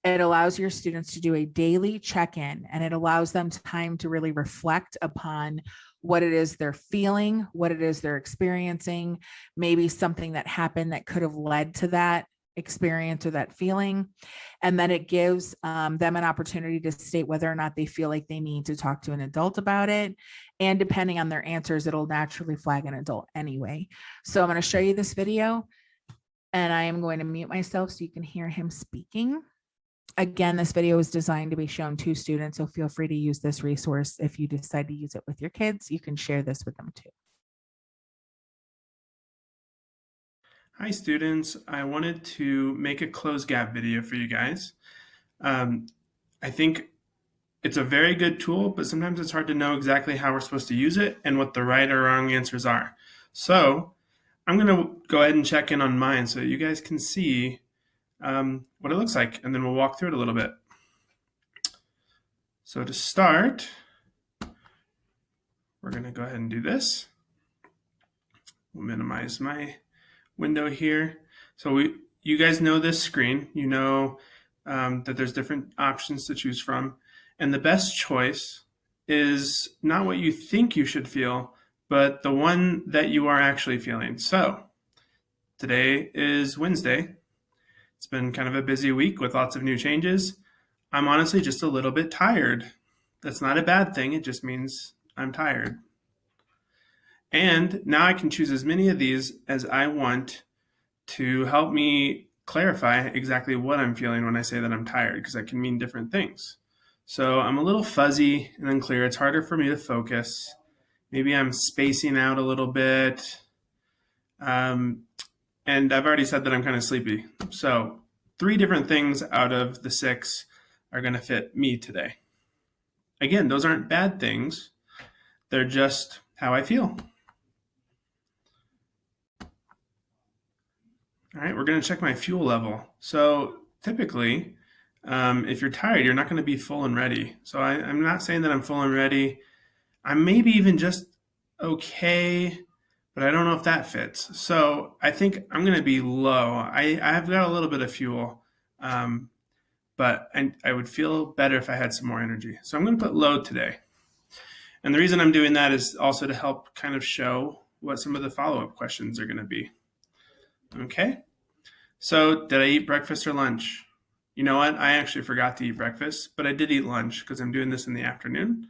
It allows your students to do a daily check-in, and it allows them time to really reflect upon what it is they're feeling, what it is they're experiencing, maybe something that happened that could have led to that experience or that feeling. And then it gives them an opportunity to state whether or not they feel like they need to talk to an adult about it. And depending on their answers, it'll naturally flag an adult anyway. So I'm going to show you this video, and I am going to mute myself so you can hear him speaking. Again, this video is designed to be shown to students, so feel free to use this resource. If you decide to use it with your kids, you can share this with them too. Hi students, I wanted to make a CloseGap video for you guys. I think it's a very good tool, but sometimes it's hard to know exactly how we're supposed to use it and what the right or wrong answers are. So I'm going to go ahead and check in on mine so that you guys can see what it looks like, and then we'll walk through it a little bit. So to start, we're going to go ahead and do this. We'll minimize my window here. So you guys know this screen. You know that there's different options to choose from. And the best choice is not what you think you should feel, but the one that you are actually feeling. So today is Wednesday. It's been kind of a busy week with lots of new changes. I'm honestly just a little bit tired. That's not a bad thing. It just means I'm tired. And now I can choose as many of these as I want to help me clarify exactly what I'm feeling when I say that I'm tired, because that can mean different things. So I'm a little fuzzy and unclear. It's harder for me to focus. Maybe I'm spacing out a little bit. And I've already said that I'm kind of sleepy. So 3 different things out of the 6 are going to fit me today. Again, those aren't bad things. They're just how I feel. All right, we're going to check my fuel level. So typically, if you're tired, you're not going to be full and ready. So I'm not saying that I'm full and ready. I'm maybe even just okay, but I don't know if that fits. So I think I'm going to be low. I've got a little bit of fuel, but I would feel better if I had some more energy. So I'm going to put low today. And the reason I'm doing that is also to help kind of show what some of the follow-up questions are going to be. Okay, so did I eat breakfast or lunch? You know what? I actually forgot to eat breakfast, but I did eat lunch because I'm doing this in the afternoon.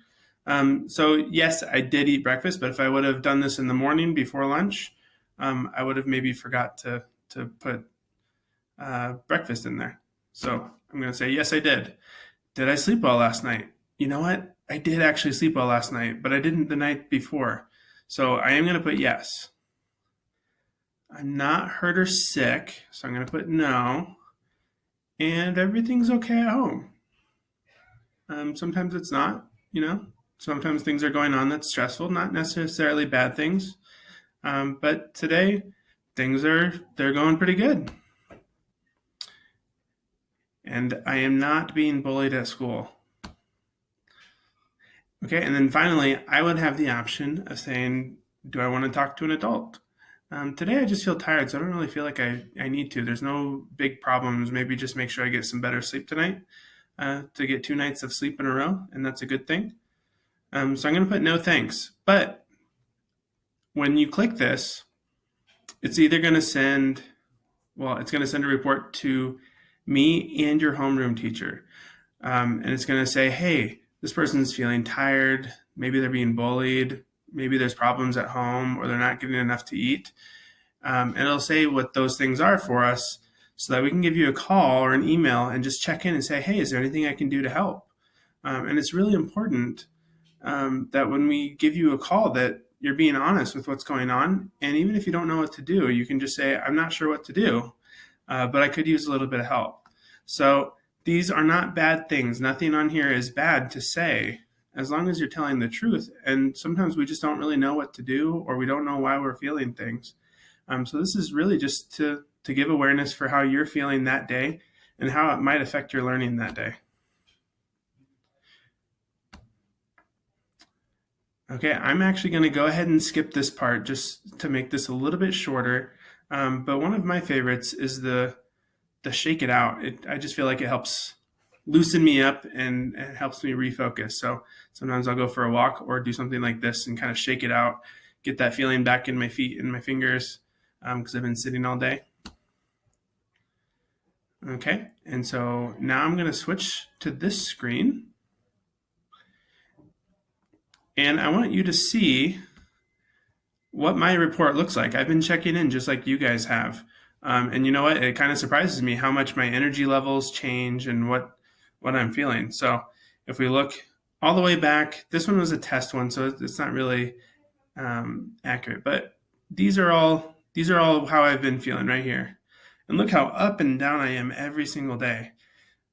So yes, I did eat breakfast, but if I would have done this in the morning before lunch, I would have maybe forgot to put breakfast in there. So I'm going to say, yes, I did. Did I sleep well last night? You know what? I did actually sleep well last night, but I didn't the night before. So I am going to put yes. I'm not hurt or sick, so I'm going to put no. And everything's okay at home. Sometimes it's not, you know. Sometimes things are going on that's stressful, not necessarily bad things. But today, they're going pretty good. And I am not being bullied at school. Okay, and then finally, I would have the option of saying, do I want to talk to an adult? Today I just feel tired, so I don't really feel like I need to. There's no big problems. Maybe just make sure I get some better sleep tonight, to get 2 nights of sleep in a row, and that's a good thing. So I'm going to put no thanks. But when you click this, it's either going to send, it's going to send a report to me and your homeroom teacher. And it's going to say, hey, this person's feeling tired. Maybe they're being bullied. Maybe there's problems at home, or they're not getting enough to eat. And it'll say what those things are for us so that we can give you a call or an email and just check in and say, hey, is there anything I can do to help? And it's really important that when we give you a call that you're being honest with what's going on. And even if you don't know what to do, you can just say, I'm not sure what to do, but I could use a little bit of help. So these are not bad things. Nothing on here is bad to say, as long as you're telling the truth. And sometimes we just don't really know what to do, or we don't know why we're feeling things. So this is really just to give awareness for how you're feeling that day and how it might affect your learning that day. Okay, I'm actually going to go ahead and skip this part just to make this a little bit shorter. But one of my favorites is the shake it out. I just feel like it helps loosen me up and it helps me refocus. So sometimes I'll go for a walk or do something like this and kind of shake it out, get that feeling back in my feet and my fingers because I've been sitting all day. Okay, and so now I'm going to switch to this screen. And I want you to see what my report looks like. I've been checking in just like you guys have. And you know what? It kind of surprises me how much my energy levels change and what I'm feeling. So if we look all the way back, this one was a test one, so it's not really accurate. But these are all how I've been feeling right here. And look how up and down I am every single day.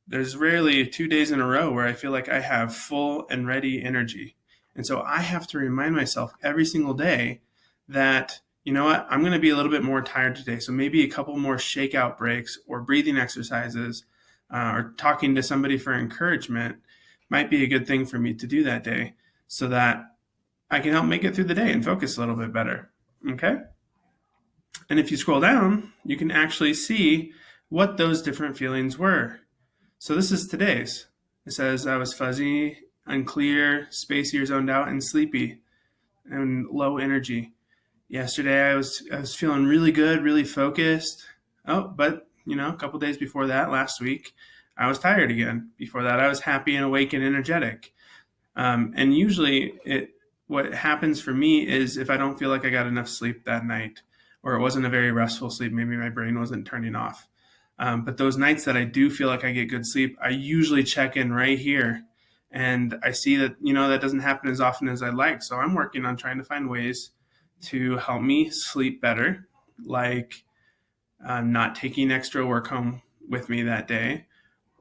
There's rarely 2 days in a row where I feel like I have full and ready energy. And so I have to remind myself every single day that, you know what, I'm going to be a little bit more tired today. So maybe a couple more shakeout breaks or breathing exercises or talking to somebody for encouragement might be a good thing for me to do that day so that I can help make it through the day and focus a little bit better. Okay? And if you scroll down, you can actually see what those different feelings were. So this is today's. It says I was fuzzy, unclear, spacey or zoned out, and sleepy, and low energy. Yesterday I was feeling really good, really focused. Oh, but a couple days before that, last week, I was tired again. Before that, I was happy and awake and energetic. And usually, what happens for me is if I don't feel like I got enough sleep that night, or it wasn't a very restful sleep, maybe my brain wasn't turning off. But those nights that I do feel like I get good sleep, I usually check in right here. And I see that, that doesn't happen as often as I'd like. So I'm working on trying to find ways to help me sleep better, like not taking extra work home with me that day,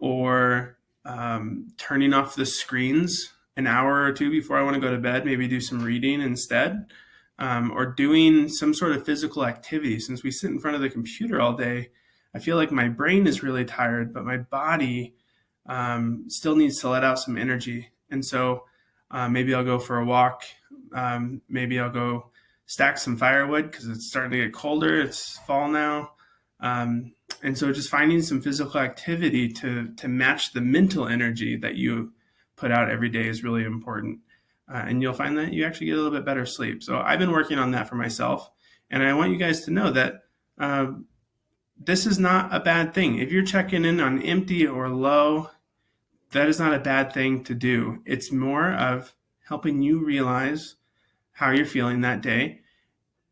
or turning off the screens an hour or two before I want to go to bed, maybe do some reading instead, or doing some sort of physical activity. Since we sit in front of the computer all day, I feel like my brain is really tired, but my body still needs to let out some energy. And so maybe I'll go for a walk. Maybe I'll go stack some firewood because it's starting to get colder. It's fall now. And so just finding some physical activity to match the mental energy that you put out every day is really important. And you'll find that you actually get a little bit better sleep. So I've been working on that for myself. And I want you guys to know that this is not a bad thing. If you're checking in on empty or low, that is not a bad thing to do. It's more of helping you realize how you're feeling that day.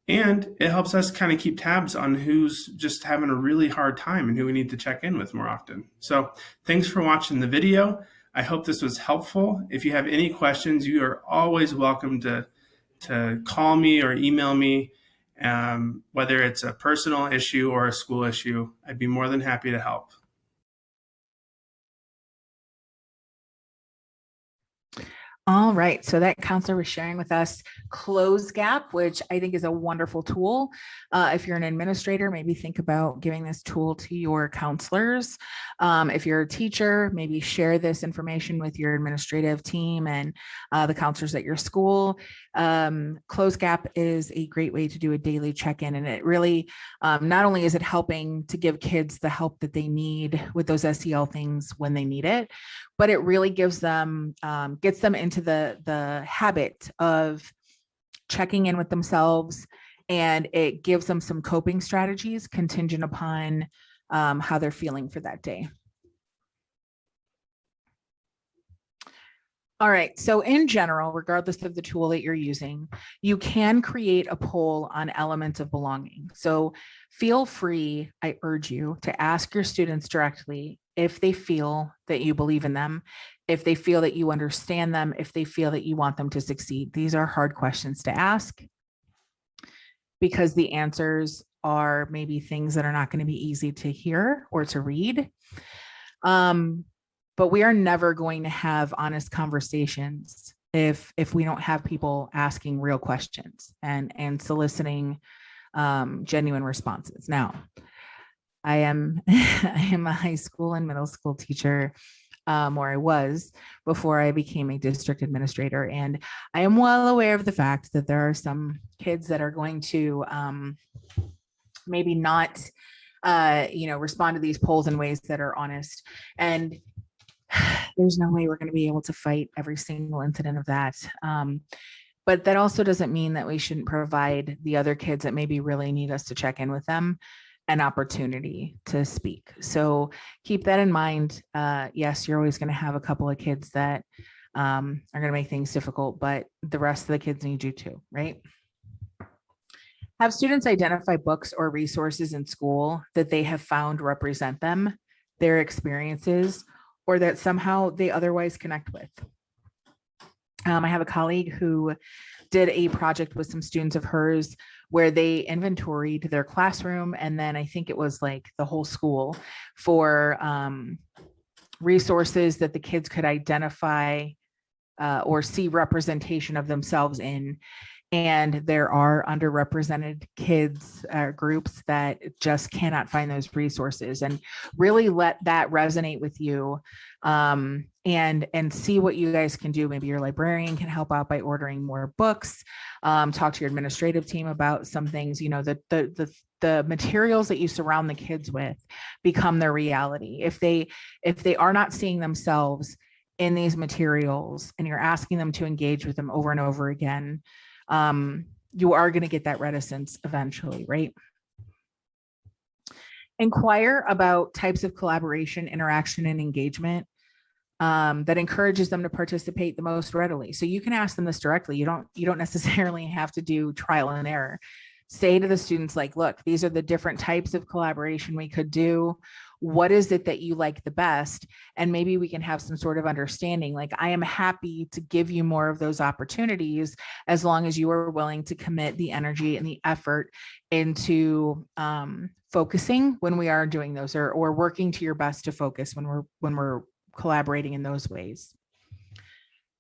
And it helps us kind of keep tabs on who's just having a really hard time and who we need to check in with more often. So thanks for watching the video. I hope this was helpful. If you have any questions, you are always welcome to call me or email me. Whether it's a personal issue or a school issue, I'd be more than happy to help. All right, so that counselor was sharing with us CloseGap, which I think is a wonderful tool. If you're an administrator, maybe think about giving this tool to your counselors. If you're a teacher, maybe share this information with your administrative team and the counselors at your school. CloseGap is a great way to do a daily check-in, and it really, not only is it helping to give kids the help that they need with those SEL things when they need it, but it really gives them, gets them into the habit of checking in with themselves, and it gives them some coping strategies contingent upon how they're feeling for that day. All right, so in general, regardless of the tool that you're using, you can create a poll on elements of belonging. So feel free, I urge you, to ask your students directly if they feel that you believe in them, if they feel that you understand them, if they feel that you want them to succeed. These are hard questions to ask because the answers are maybe things that are not going to be easy to hear or to read. But we are never going to have honest conversations if we don't have people asking real questions and soliciting genuine responses. Now, I am a high school and middle school teacher, or I was before I became a district administrator, and I am well aware of the fact that there are some kids that are going to maybe not, respond to these polls in ways that are honest. And there's no way we're going to be able to fight every single incident of that. But that also doesn't mean that we shouldn't provide the other kids that maybe really need us to check in with them an opportunity to speak. So keep that in mind. Yes, you're always going to have a couple of kids that are going to make things difficult, but the rest of the kids need you too, right? Have students identify books or resources in school that they have found represent them, their experiences, or that somehow they otherwise connect with. I have a colleague who did a project with some students of hers where they inventoried their classroom, and then I think it was like the whole school, for resources that the kids could identify or see representation of themselves in. And there are underrepresented kids groups that just cannot find those resources, and really let that resonate with you, and see what you guys can do. Maybe your librarian can help out by ordering more books. Talk to your administrative team about some things. You know, the materials that you surround the kids with become their reality. If they are not seeing themselves in these materials, and you're asking them to engage with them over and over again, you are going to get that reticence eventually, right? Inquire about types of collaboration, interaction, and engagement that encourages them to participate the most readily. So you can ask them this directly. You don't necessarily have to do trial and error. Say to the students, like, look, these are the different types of collaboration we could do. What is it that you like the best? And maybe we can have some sort of understanding. Like, I am happy to give you more of those opportunities as long as you are willing to commit the energy and the effort into focusing when we are doing those, or working to your best to focus when we're collaborating in those ways.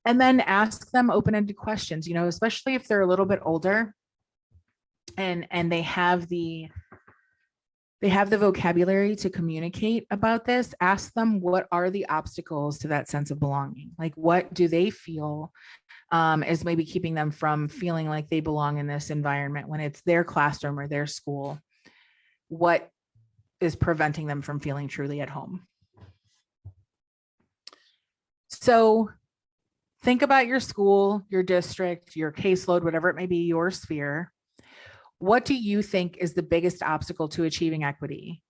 And then ask them open-ended questions, you know, especially if they're a little bit older and they have the vocabulary to communicate about this. Ask them, what are the obstacles to that sense of belonging? Like, what do they feel is maybe keeping them from feeling like they belong in this environment when it's their classroom or their school? What is preventing them from feeling truly at home? So think about your school, your district, your caseload, whatever it may be, your sphere. What do you think is the biggest obstacle to achieving equity?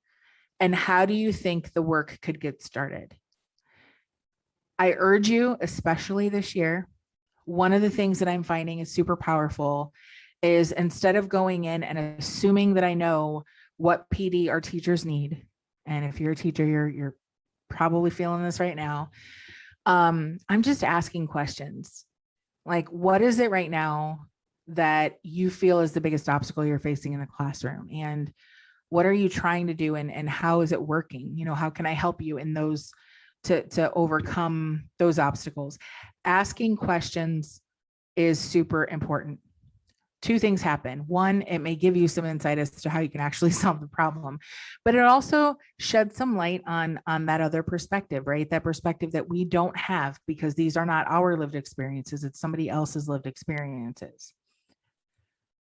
And how do you think the work could get started? I urge you, especially this year, one of the things that I'm finding is super powerful is, instead of going in and assuming that I know what PD our teachers need, and if you're a teacher, you're probably feeling this right now, I'm just asking questions. Like, what is it right now that you feel is the biggest obstacle you're facing in the classroom? And what are you trying to do? And how is it working? You know, how can I help you in those to overcome those obstacles? Asking questions is super important. Two things happen. One, it may give you some insight as to how you can actually solve the problem, but it also sheds some light on that other perspective, right? That perspective that we don't have, because these are not our lived experiences. It's somebody else's lived experiences.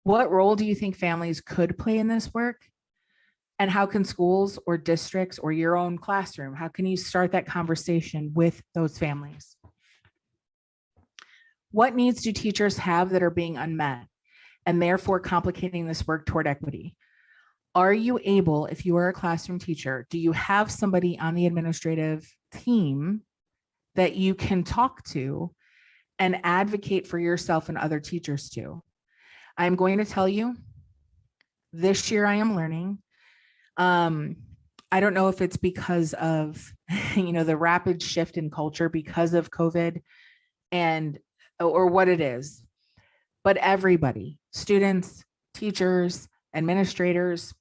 What role do you think families could play in this work? And how can schools or districts or your own classroom, how can you start that conversation with those families? What needs do teachers have that are being unmet and therefore complicating this work toward equity? Are you able, if you are a classroom teacher, do you have somebody on the administrative team that you can talk to and advocate for yourself and other teachers too? I'm going to tell you, this year I am learning. I don't know if it's because of, the rapid shift in culture because of COVID or what it is, but everybody, students, teachers, administrators,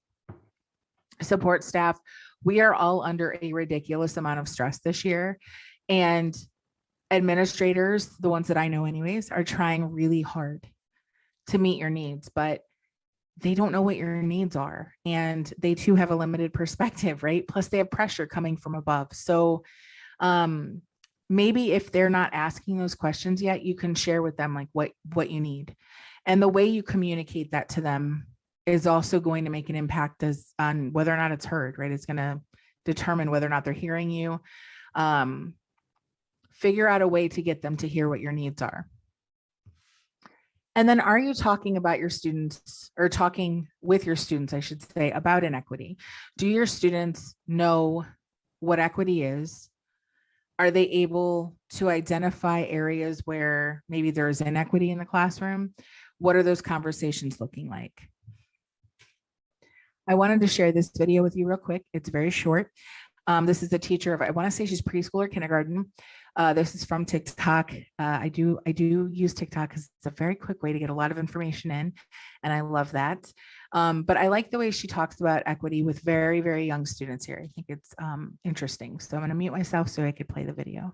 support staff, we are all under a ridiculous amount of stress this year. And administrators, the ones that I know anyways, are trying really hard to meet your needs, but they don't know what your needs are. And they too have a limited perspective, right? Plus they have pressure coming from above. So maybe if they're not asking those questions yet, you can share with them like what you need. And the way you communicate that to them is also going to make an impact on whether or not it's heard, right? It's going to determine whether or not they're hearing you. Figure out a way to get them to hear what your needs are. And then are you talking about your students, or talking with your students, I should say, about inequity? Do your students know what equity is? Are they able to identify areas where maybe there is inequity in the classroom? What are those conversations looking like? I wanted to share this video with you real quick. It's very short. This is a teacher of, I want to say she's preschool or kindergarten. This is from TikTok. I do use TikTok because it's a very quick way to get a lot of information in, and I love that. But I like the way she talks about equity with very, very young students here. I think it's interesting. So I'm going to mute myself so I could play the video.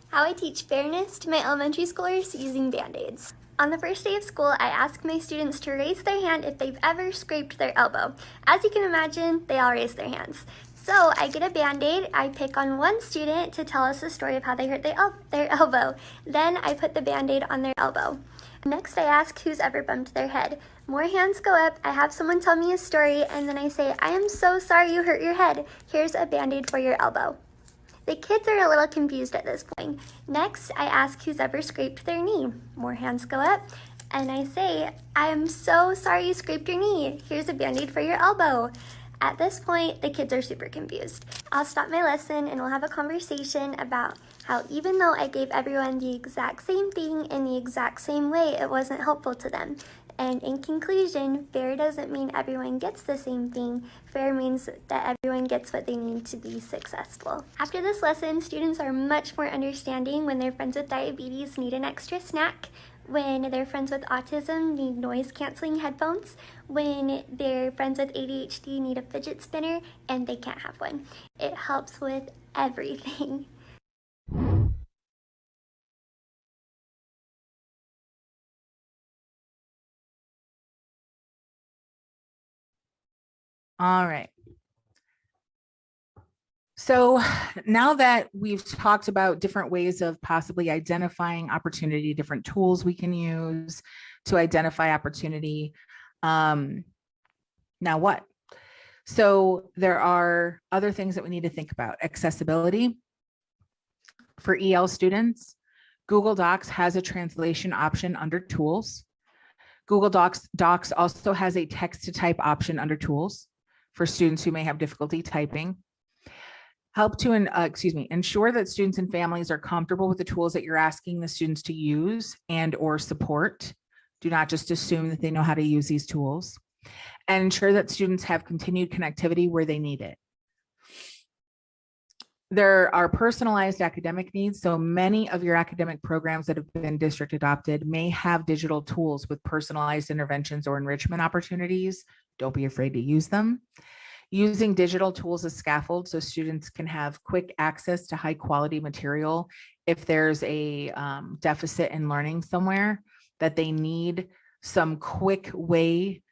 How I teach fairness to my elementary schoolers using Band-Aids. On the first day of school, I ask my students to raise their hand if they've ever scraped their elbow. As you can imagine, they all raise their hands. So I get a Band-Aid, I pick on one student to tell us a story of how they hurt their elbow. Then I put the Band-Aid on their elbow. Next, I ask who's ever bumped their head. More hands go up, I have someone tell me a story, and then I say, I am so sorry you hurt your head. Here's a Band-Aid for your elbow. The kids are a little confused at this point. Next, I ask who's ever scraped their knee. More hands go up, and I say, I am so sorry you scraped your knee. Here's a Band-Aid for your elbow. At this point, the kids are super confused. I'll stop my lesson and we'll have a conversation about how even though I gave everyone the exact same thing in the exact same way, it wasn't helpful to them. And in conclusion, fair doesn't mean everyone gets the same thing. Fair means that everyone gets what they need to be successful. After this lesson, students are much more understanding when their friends with diabetes need an extra snack, when their friends with autism need noise-canceling headphones, when their friends with ADHD need a fidget spinner and they can't have one. It helps with everything. All right. So now that we've talked about different ways of possibly identifying opportunity, different tools we can use to identify opportunity, now what? So there are other things that we need to think about. Accessibility for EL students. Google Docs has a translation option under tools. Google Docs also has a text to type option under tools for students who may have difficulty typing. Help to ensure that students and families are comfortable with the tools that you're asking the students to use and or support. Do not just assume that they know how to use these tools. And ensure that students have continued connectivity where they need it. There are personalized academic needs. So many of your academic programs that have been district adopted may have digital tools with personalized interventions or enrichment opportunities. Don't be afraid to use them. Using digital tools as scaffold so students can have quick access to high quality material if there's a deficit in learning somewhere that they need some quick way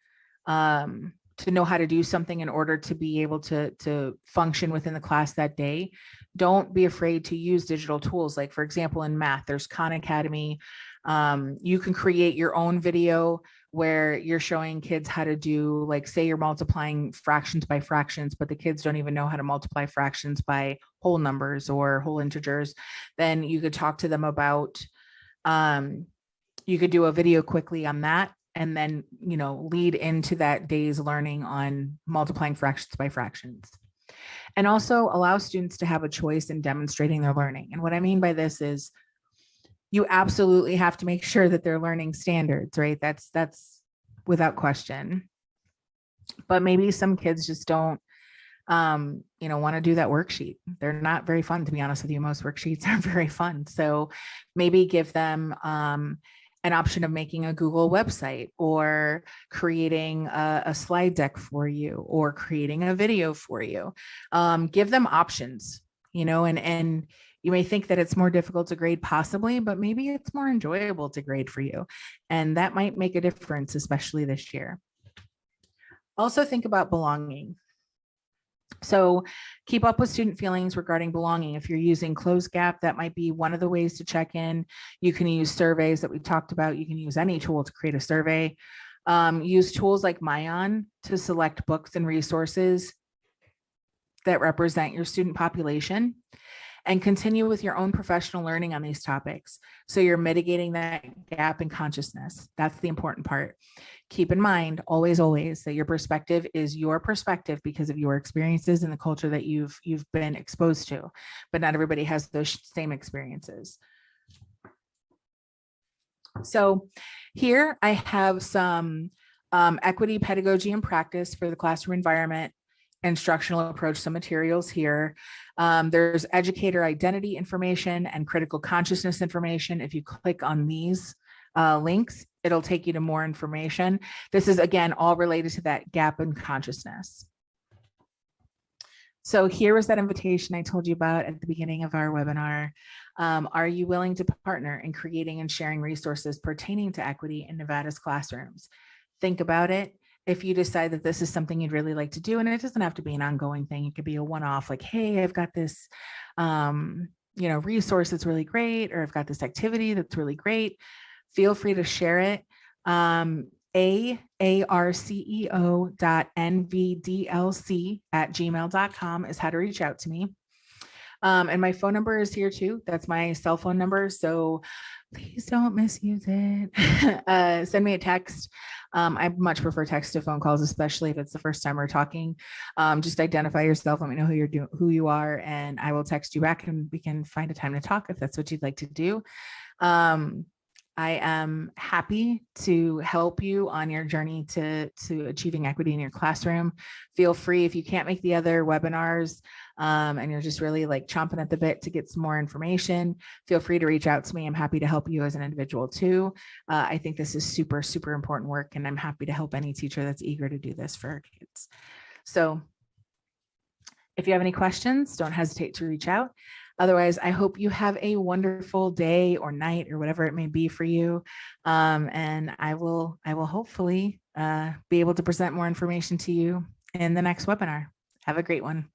to know how to do something in order to be able to function within the class that day. Don't be afraid to use digital tools. Like for example, in math, there's Khan Academy. You can create your own video where you're showing kids how to do, like, say you're multiplying fractions by fractions, but the kids don't even know how to multiply fractions by whole numbers or whole integers. Then you could talk to them about, you could do a video quickly on that, and then, you know, lead into that day's learning on multiplying fractions by fractions. And also allow students to have a choice in demonstrating their learning. And what I mean by this is, you absolutely have to make sure that they're learning standards, right? That's without question. But maybe some kids just don't, want to do that worksheet. They're not very fun, to be honest with you. Most worksheets aren't very fun. So maybe give them an option of making a Google website, or creating a slide deck for you, or creating a video for you. Give them options, and you may think that it's more difficult to grade possibly, but maybe it's more enjoyable to grade for you. And that might make a difference, especially this year. Also think about belonging. So keep up with student feelings regarding belonging. If you're using CloseGap, that might be one of the ways to check in. You can use surveys that we talked about. You can use any tool to create a survey. Use tools like Myon to select books and resources. that represent your student population, and continue with your own professional learning on these topics. So you're mitigating that gap in consciousness. That's the important part. Keep in mind, always, that your perspective is your perspective because of your experiences and the culture that you've been exposed to, but not everybody has those same experiences. So here I have some equity, pedagogy, and practice for the classroom environment, instructional approach, some materials here. There's educator identity information and critical consciousness information. If you click on these links, it'll take you to more information. This is, again, all related to that gap in consciousness. So here was that invitation I told you about at the beginning of our webinar. Are you willing to partner in creating and sharing resources pertaining to equity in Nevada's classrooms? Think about it. If you decide that this is something you'd really like to do, and it doesn't have to be an ongoing thing, it could be a one-off, like, hey, I've got this resource that's really great, or I've got this activity that's really great, feel free to share it. aarceo.nvdlc@gmail.com is how to reach out to me. And my phone number is here too. That's my cell phone number. So please don't misuse it. Send me a text. I much prefer text to phone calls, especially if it's the first time we're talking. Just identify yourself. Let me know who you are, and I will text you back, and we can find a time to talk if that's what you'd like to do. I am happy to help you on your journey to achieving equity in your classroom. Feel free, if you can't make the other webinars and you're just really like chomping at the bit to get some more information, feel free to reach out to me. I'm happy to help you as an individual too. I think this is super, super important work, and I'm happy to help any teacher that's eager to do this for our kids. So if you have any questions, don't hesitate to reach out. Otherwise, I hope you have a wonderful day or night or whatever it may be for you. And I will hopefully be able to present more information to you in the next webinar. Have a great one.